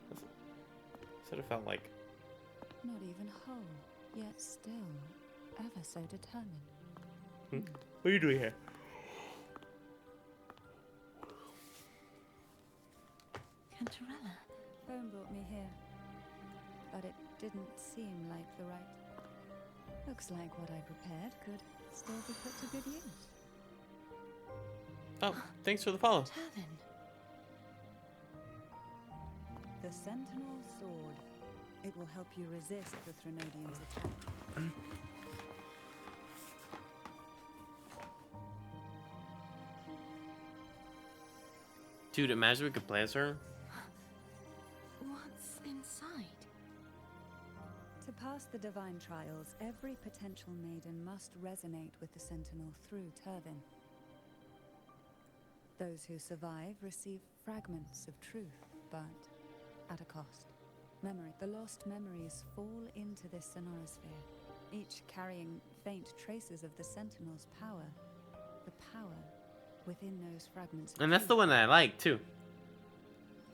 That's what it felt like. Not even whole, yet still ever so determined. What are you doing here? Cantarella. Phone brought me here, but it didn't seem like the right. Looks like what I prepared could still be put to good use. Oh, thanks for the follow. Turvin. The Sentinel Sword. It will help you resist the Threnodian's attack. Dude, imagine we could play as her. What's inside? To pass the divine trials, every potential maiden must resonate with the Sentinel through Turvin. Those who survive receive fragments of truth, but at a cost. Memory. The lost memories fall into this sonorosphere, each carrying faint traces of the Sentinel's power. The power within those fragments. And that's the one that I like, too.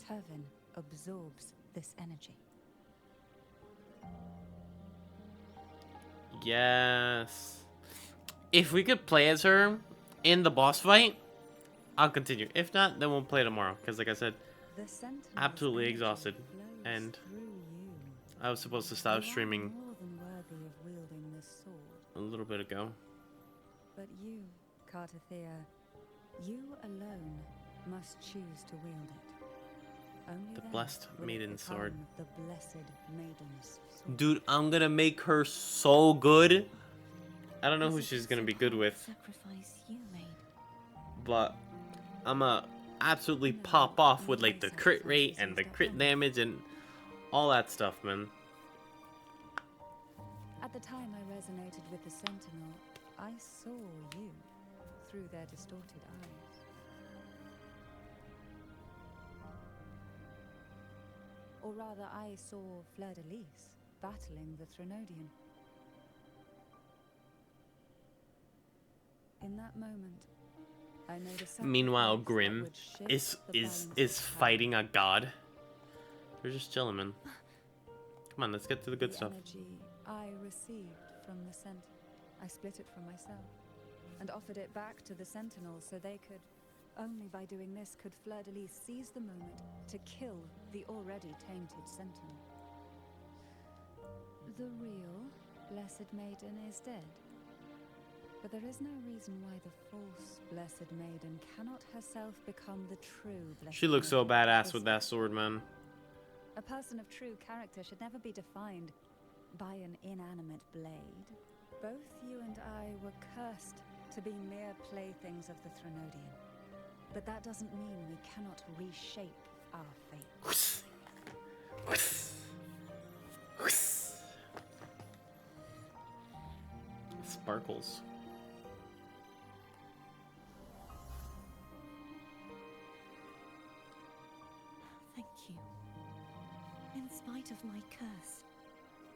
Turvin absorbs this energy. Yes. If we could play as her in the boss fight, I'll continue. If not, then we'll play tomorrow. Because like I said, absolutely exhausted. And I was supposed to stop streaming a little bit ago. But you, Cartathea, you alone must choose to wield it. Only The then blessed will it maiden become sword. The blessed maiden's sword. Dude, I'm gonna make her so good. I don't know who she's gonna be good with, Sacrifice you made. but I'ma absolutely pop off with like the crit rate and the crit damage and all that stuff, man. At the time I resonated with the Sentinel, I saw you through their distorted eyes. Or rather, I saw Fleur-de-Lis battling the Threnodian. In that moment, I made a sacrifice Meanwhile, that Grim would shift is the is balance of power. fighting a god. They're just chilling, man. Come on, let's get to the good stuff. Energy I received from the Sentinel, I split it from myself and offered it back to the Sentinels so they could. Only by doing this could Fleur-de-Lis seize the moment to kill the already tainted Sentinel. The real Blessed Maiden is dead. But there is no reason why the false Blessed Maiden cannot herself become the true Blessed She looks so Maiden. badass with that sword, man. A person of true character should never be defined by an inanimate blade. Both you and I were cursed to be mere playthings of the Threnodian. But that doesn't mean we cannot reshape our fate. Sparkles. Thank you. In spite of my curse,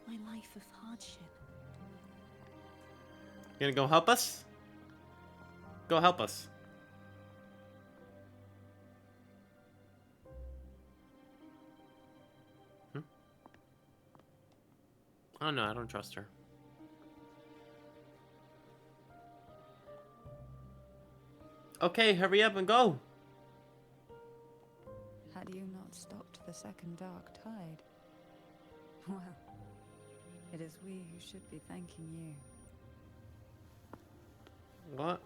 my life of hardship. You gonna go help us? Go help us. Oh no, I don't trust her. Okay, hurry up and go. Had you not stopped the second dark tide? Well, it is we who should be thanking you. What?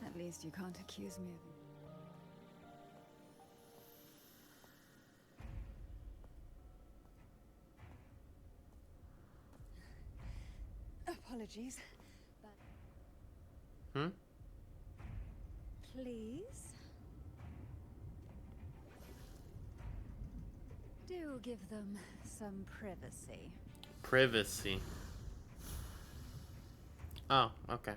At least you can't accuse me of... Apologies, but... Hmm? Please? Do give them some privacy. Privacy. Oh, okay.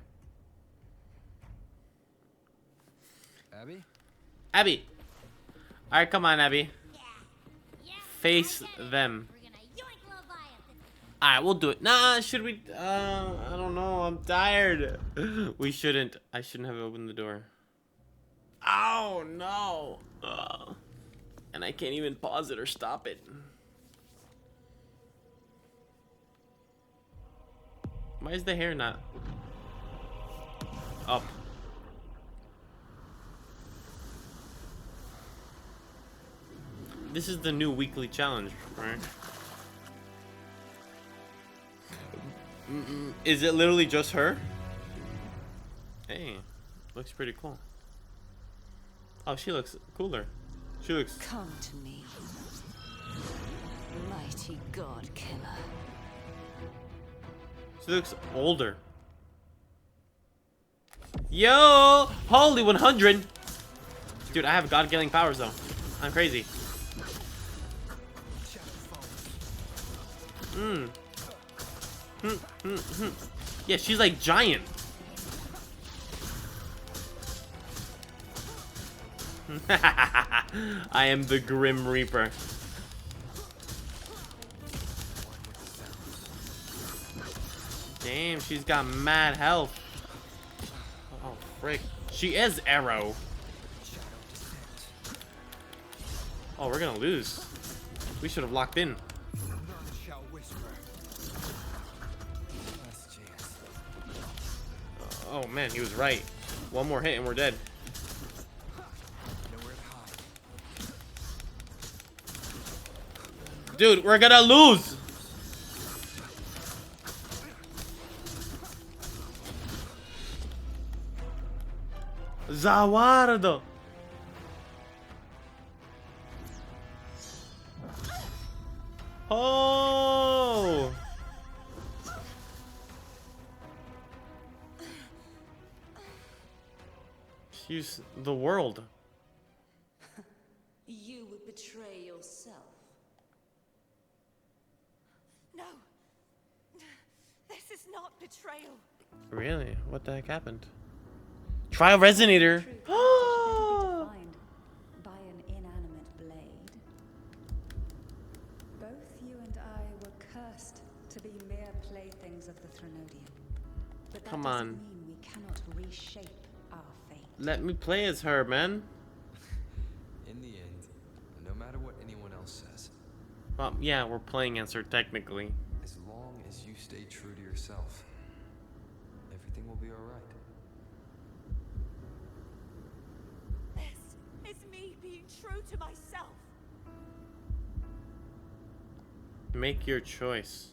Abby? Abby! Alright, come on, Abby. Face them. Alright, we'll do it. Nah, should we? I don't know. I'm tired. We shouldn't. I shouldn't have opened the door. Oh, no. And I can't even pause it or stop it. Why is the hair not up? This is the new weekly challenge, right? Is it literally just her? Hey, looks pretty cool. Oh, she looks cooler. She looks... Come to me, mighty god killer. She looks older. Yo! Holy 100! Dude, I have god-killing powers, though. I'm crazy. Yeah, she's like giant. I am the Grim Reaper. Damn, she's got mad health. Oh, frick. She is Arrow. Oh, we're gonna lose. We should have locked in. Oh man, he was right. One more hit and we're dead. Dude, we're gonna lose. Zawardo. Oh. Use the world. You would betray yourself. No. This is not betrayal. Really? What the heck happened? Trial Resonator. Defined by an inanimate blade. Both you and I were cursed to be mere playthings of the Threnodian. But that Come doesn't on. mean we cannot reshape our fate. Let me play as her, man. In the end, no matter what anyone else says, Well, yeah, we're playing as her technically. as long as you stay true to yourself, everything will be alright. This is me being true to myself. Make your choice.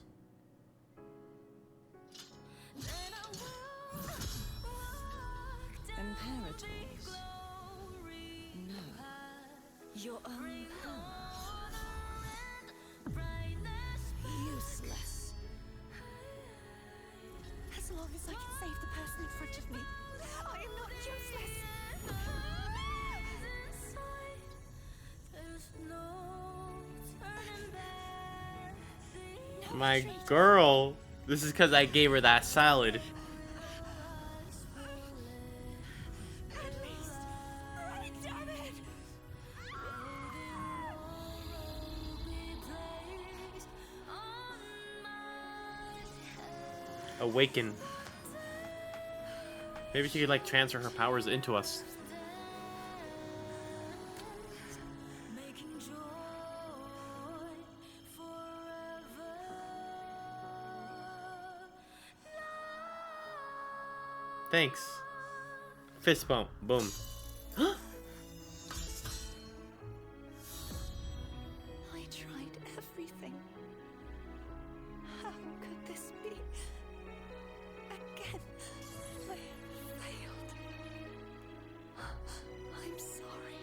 Imperators. No. Your own power. Useless. As long as I can save the person in front of me, I am not useless. My girl. This is because I gave her that salad. At least, write it down. Awaken. Maybe she could like transfer her powers into us. Thanks. Fist bump. Boom. I tried everything. How could this be? Again, I failed. I'm sorry.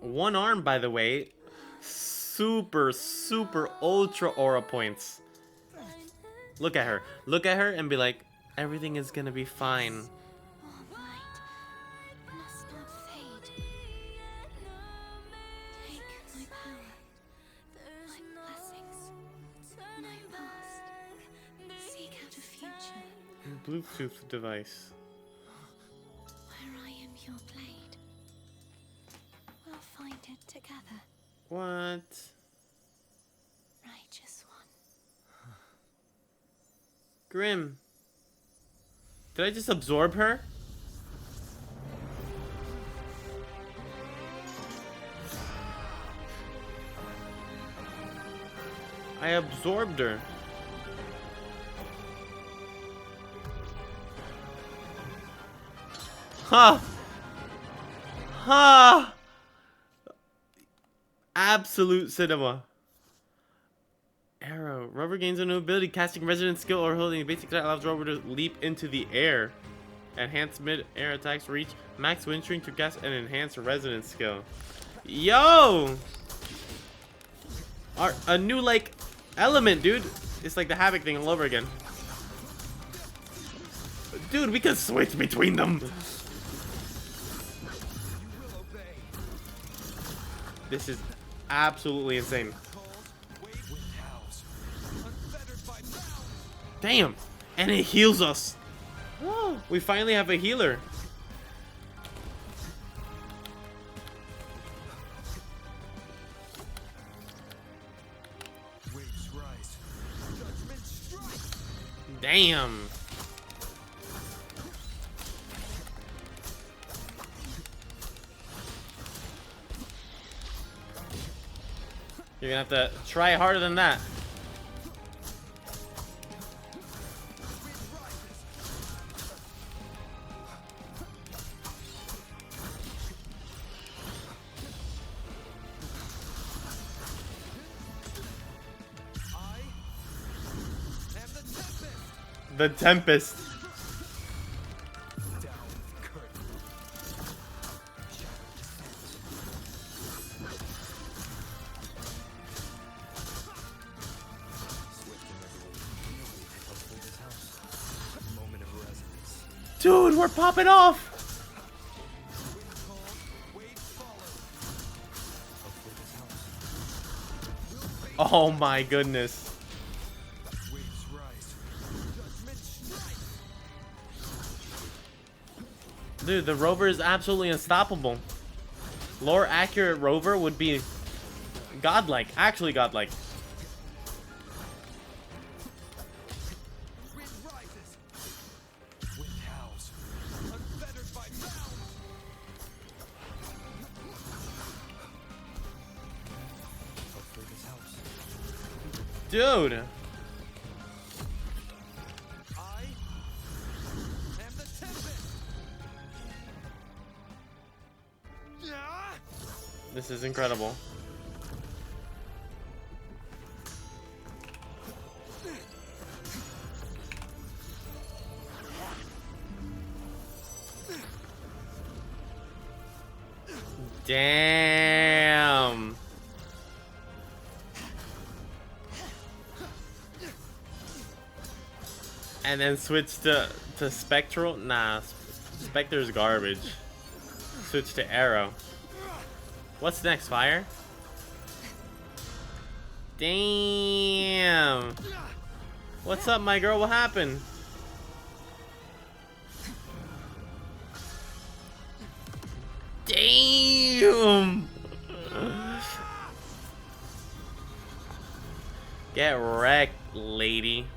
One arm, by the way. Super ultra aura points. Look at her. Look at her and be like, everything is gonna be fine. All right. Must not fade. Take my power, my blessings, my past. Seek out a future Bluetooth device. where I am your blade. We'll find it together, What? righteous one. Grim. Did I just absorb her? I absorbed her. Ha! Ha! Absolute cinema. Arrow. Rover gains a new ability, casting resonant skill or holding a basic attack allows Rover to leap into the air. Enhanced mid-air attacks reach max wind string to cast an enhanced resonance skill. Yo! A new like element, dude. It's like the Havoc thing all over again. Dude, we can switch between them. This is absolutely insane. Damn! And it heals us. Oh, we finally have a healer. Damn. You're gonna have to try harder than that. The Tempest. Dude, we're popping off. Oh my goodness. Dude, the rover is absolutely unstoppable. Lore accurate rover would be godlike, actually godlike. Dude. This is incredible. Damn. And then switch to Spectral? Nah, Spectre's garbage. Switch to Arrow. What's next, Fire? Damn. What's up, my girl? What happened? Damn! Get wrecked, lady.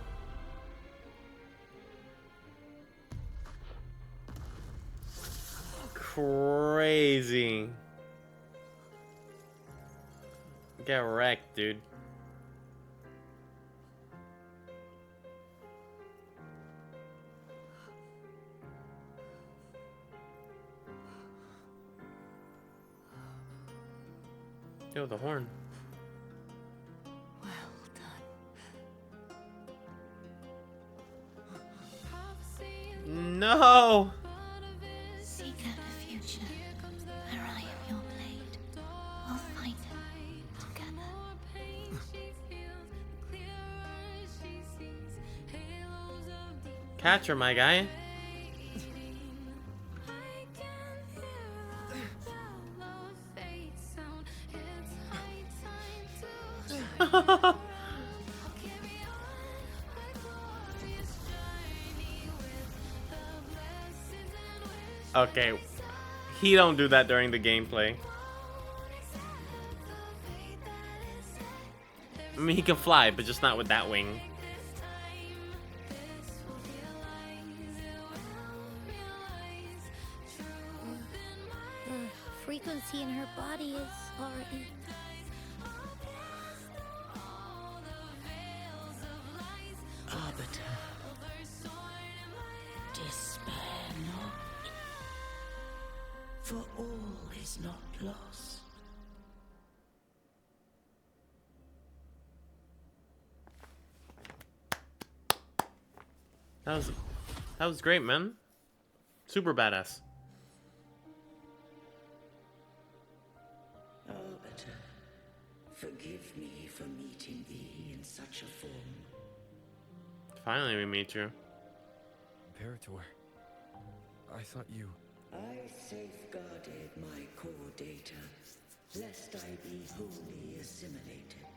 Crazy. Get wrecked, dude. Yo, the horn. Well done. No! Seek out the future, where I am your blade. We'll fight it together. Catch her, my guy. Okay, he don't do that during the gameplay. I mean, he can fly, but just not with that wing. The frequency in her body is already... Arbiter, despair not, for all is not lost. That was great, man. Super badass. Arbiter, forgive me for meeting thee in such a form. Finally, we meet you. Imperator, I thought you... I safeguarded my core data, lest I be wholly assimilated.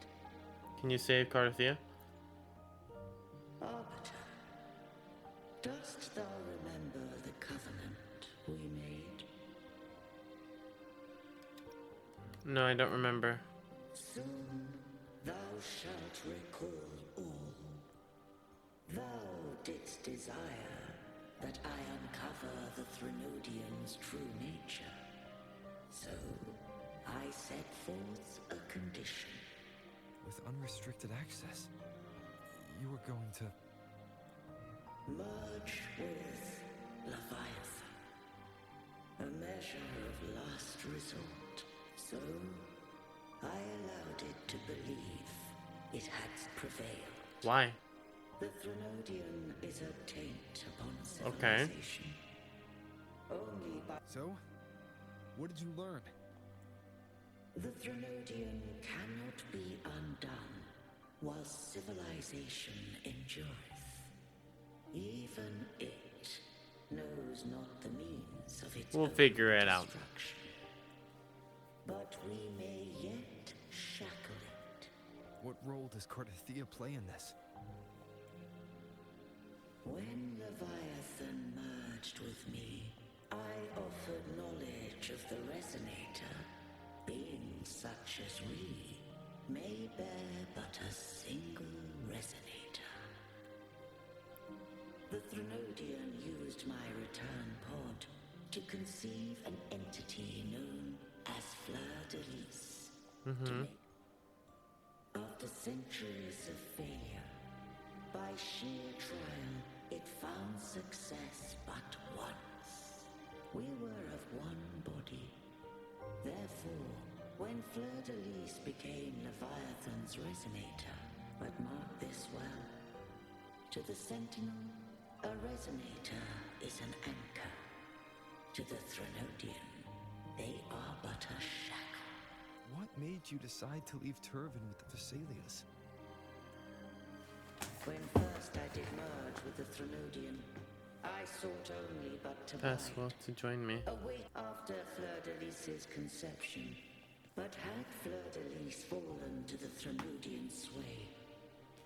Can you save Carthia? Arbiter, dost thou remember the covenant we made? No, I don't remember. Soon thou shalt recall all. Thou didst desire that I uncover the Threnodian's true nature. So, I set forth a condition. With unrestricted access, you were going to... Merge with Leviathan. A measure of last resort. So, I allowed it to believe it had prevailed. Why? The Threnodian is a taint upon Okay. civilization. Only by... So? What did you learn? The Threnodian cannot be undone while civilization endureth. Even it knows not the means of its We'll own figure it out. destruction. But we may yet shackle it. What role does Carthia play in this? When Leviathan merged with me, I offered knowledge of the Resonator. Beings such as we may bear but a single Resonator. The Threnodian used my return pod to conceive an entity known as Fleur de Lis. After centuries of failure, by sheer trial, it found success but once. We were of one body. Therefore, when Fleur de Lis became Leviathan's Resonator, but mark this well, to the Sentinel, a Resonator is an anchor. To the Threnodian, they are but a shackle. What made you decide to leave Turvin with the Thessalias? When first I did merge with the Threnodian, I sought only but to Pass bide. well to join me. Await after Fleur de Lis's conception. But had Fleur de Lis fallen to the Threnodian sway,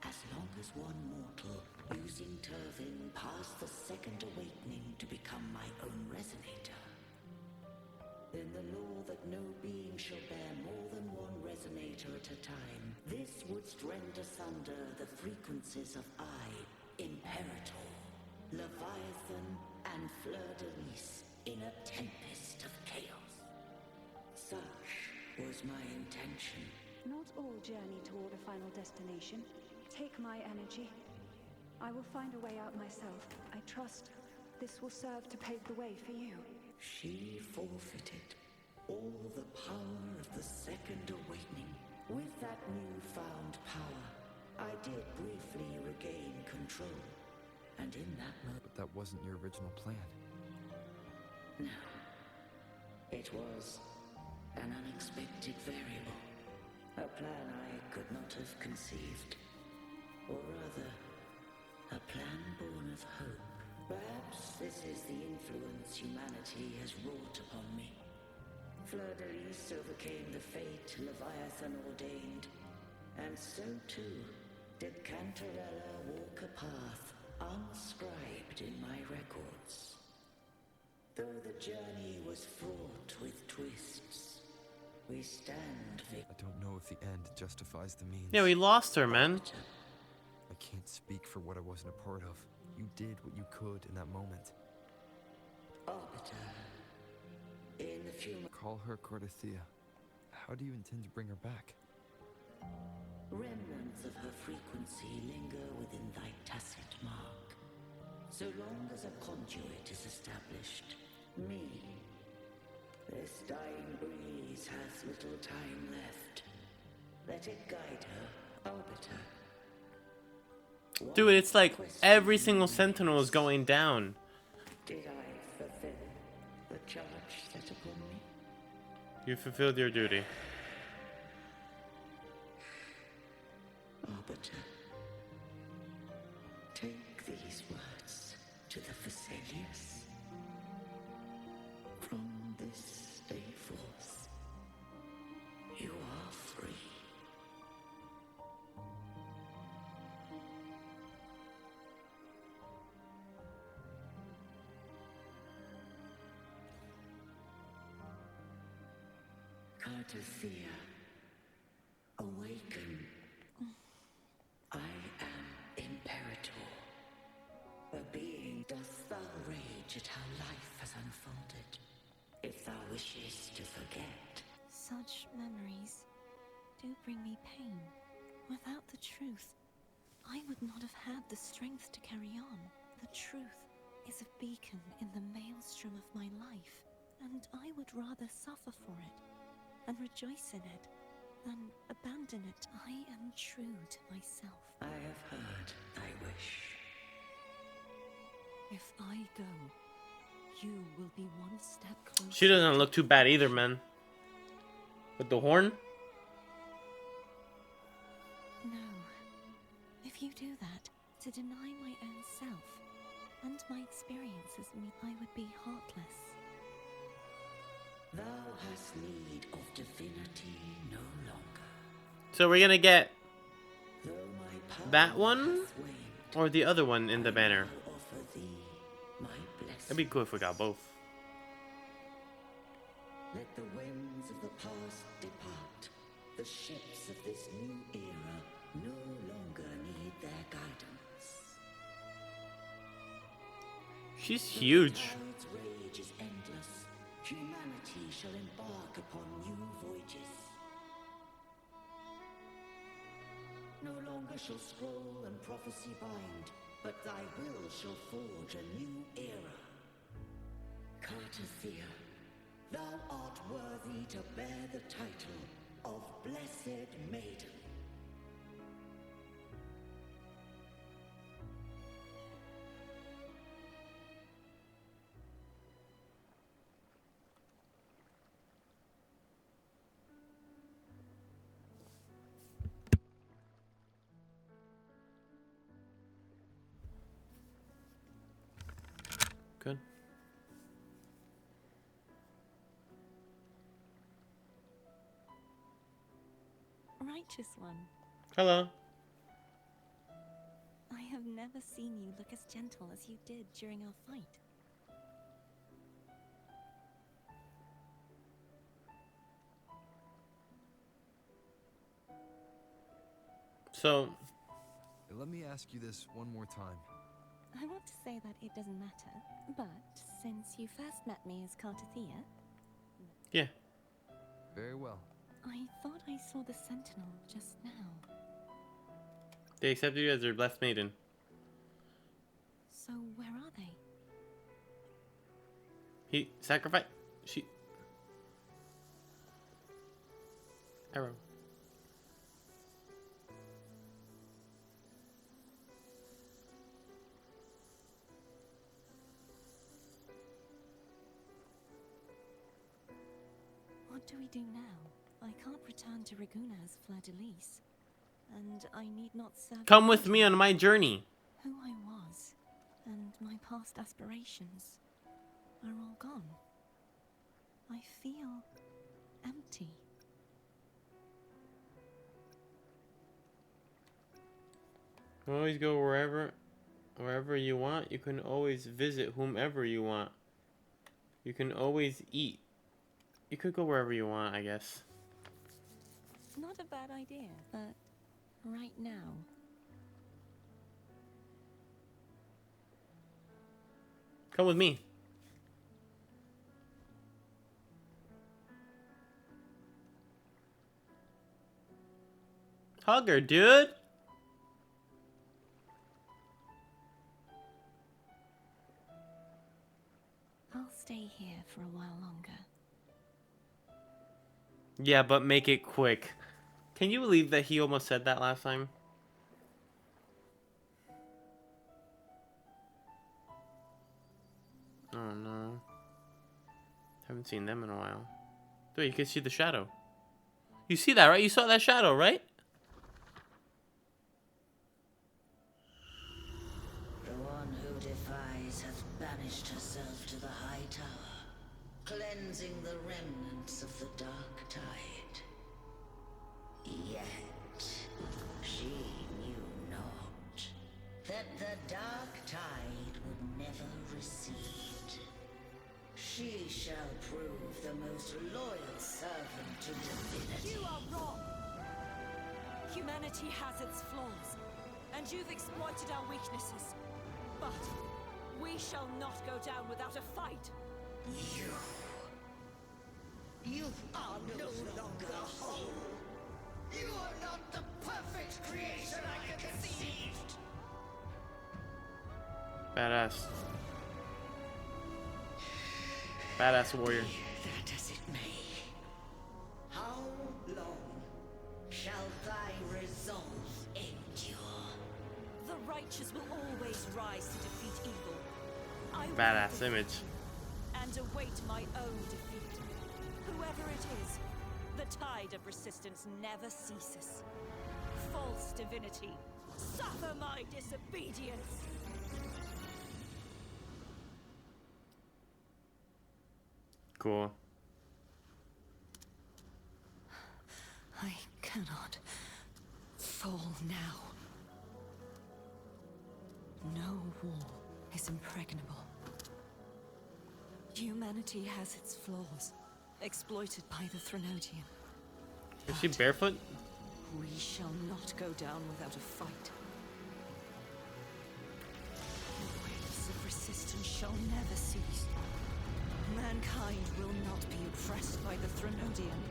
as long as one mortal using Turvin passed the second awakening to become my own Resonator, then the shall bear more than one resonator at a time. This would rend asunder the frequencies of I, Imperator, Leviathan, and Fleur-de-Lis in a tempest of chaos. Such was my intention. Not all journey toward a final destination. Take my energy. I will find a way out myself. I trust this will serve to pave the way for you. She forfeited all the power of the Second Awakening. With that newfound power, I did briefly regain control. And in that moment... But that wasn't your original plan. No. It was an unexpected variable. A plan I could not have conceived. Or rather, a plan born of hope. Perhaps this is the influence humanity has wrought upon me. Fleur-de-Lis overcame the fate Leviathan ordained, and so too did Cantarella walk a path unscribed in my records. Though the journey was fraught with twists, we stand I don't know if the end justifies the means. Yeah, we lost her, man. I can't speak for what I wasn't a part of. You did what you could in that moment. Arbiter. In the few... Call her Cardathea. How do you intend to bring her back? Remnants of her frequency linger within thy tacit mark. So long as a conduit is established, me, this dying breeze has little time left. Let it guide her, Arbiter. Dude, it's like every single sentinel is going down. Did I fulfill the charge set upon me? You fulfilled your duty. Arbiter, take these words to the Vesalius. From this day forth, you are free. Cardathea, awaken. I am Imperator. A being, dost thou rage at how life has unfolded? If thou wishes to forget. Such memories do bring me pain. Without the truth, I would not have had the strength to carry on. The truth is a beacon in the maelstrom of my life, and I would rather suffer for it and rejoice in it than abandon it. I am true to myself. I have heard thy wish. If I go, you will be one step closer. She doesn't look too bad either, man. With the horn? No. If you do that, to deny my own self and my experiences, I would be heartless. Thou hast need of divinity no longer. So we're gonna get Though my power that one hath waned, or the other one in the banner. I offer thee my blessing. That'd be cool if we got both. Let the winds of the past depart. The ships of this new era no longer need their guidance. She's huge. The tide's rage is endless. Humanity shall embark upon new voyages. No longer shall scroll and prophecy bind, but thy will shall forge a new era. Cardathea, thou art worthy to bear the title of Blessed Maiden. Good. Righteous one, Hello. I have never seen you look as gentle as you did during our fight. So, Let me ask you this one more time. I want to say that it doesn't matter, but since you first met me as Cartathea, yeah. Very well. I thought I saw the Sentinel just now. They accepted you as their blessed maiden. So where are they? He sacrificed. She. Arrow. What do we do now? I can't return to Raguna as Fleur-de-Lis, and I need not serve. Come with me on my journey. Who I was, and my past aspirations, are all gone. I feel empty. You can always go wherever you want. You can always visit whomever you want. You can always eat. You could go wherever you want, I guess. Not a bad idea, but right now. Come with me. Hug her, dude. I'll stay here for a while longer. Yeah, but make it quick. Can you believe that he almost said that last time? Oh no. Haven't seen them in a while. Dude, you can see the shadow. You see that, right? You saw that shadow, right? The one who defies hath banished herself to the high tower, cleansing the remnants of the dark tide. Yet she knew not that the dark tide would never recede. She shall prove the most loyal servant to divinity. You are wrong. Humanity has its flaws, and you've exploited our weaknesses. But we shall not go down without a fight. You are no longer whole. You are not the perfect creation I conceived. Badass. Badass warrior. That as it may. How long shall thy resolve endure? The righteous will always rise to defeat evil. I will Badass defeat image. and await my own defeat. Whoever it is, the tide of resistance never ceases. False divinity, suffer my disobedience. Cool. I cannot fall now. No wall is impregnable. Humanity has its flaws, exploited by the Threnodian. Is she barefoot? We shall not go down without a fight. The waves of resistance shall never cease. Mankind will not be oppressed by the Threnodian.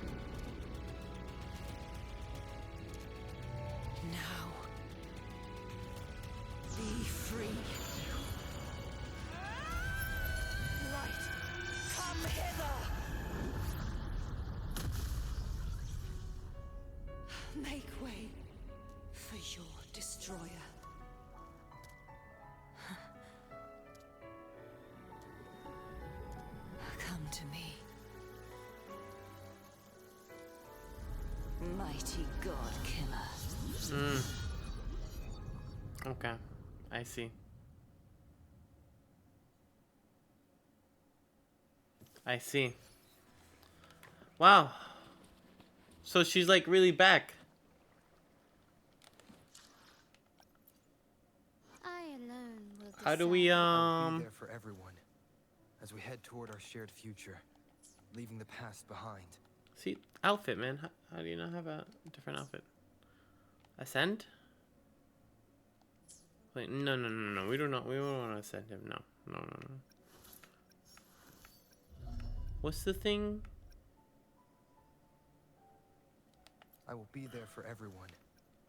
Now, be free. Light, come hither! Make way for your destroyer. Come to me. Mighty God Killer. Okay. I see. I see. Wow. So she's like really back. I alone will How do we I'll be there for everyone as we head toward our shared future, leaving the past behind. see outfit, man? How do you not have a different outfit? Ascend? Wait, no, no, no, no. We don't know. We don't want to send him. No, no, no, no. What's the thing? I will be there for everyone.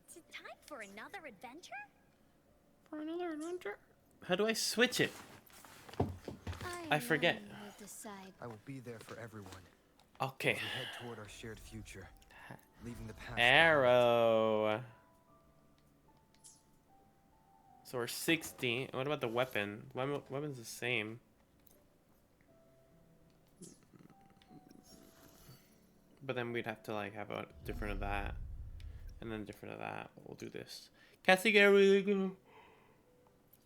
Is it time for another adventure? For another adventure? How do I switch it? I forget. Will decide. I will be there for everyone. Okay. As we head toward our shared future, leaving the past. Arrow. So we're 60. What about the weapon? Weapon's the same. But then we'd have to like have a different of that. And then different of that. We'll do this. Cassie really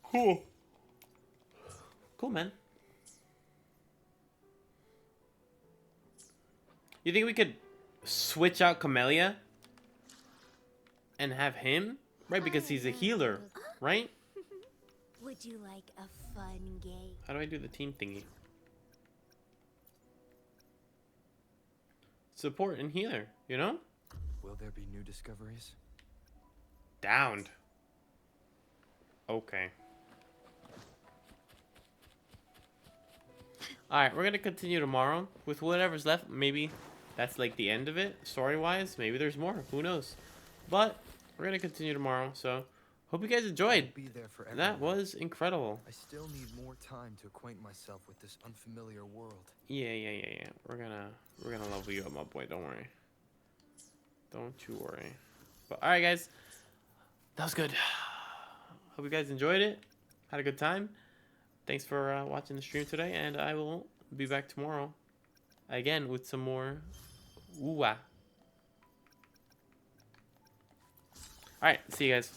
cool. Cool, man. You think we could switch out Camellia and have him? Right, because he's a healer, right? Would you like a fun game? How do I do the team thingy? Support and healer, you know? Will there be new discoveries? Downed. Okay. Alright, we're gonna continue tomorrow with whatever's left. Maybe that's like the end of it, story-wise. Maybe there's more. Who knows? But we're gonna continue tomorrow, so hope you guys enjoyed. Be there for everyone. That was incredible. I still need more time to acquaint myself with this unfamiliar world. Yeah. We're gonna level you up, my boy. Don't worry. Don't you worry. But alright, guys. That was good. Hope you guys enjoyed it. Had a good time. Thanks for watching the stream today, and I will be back tomorrow again with some more All right, see you guys.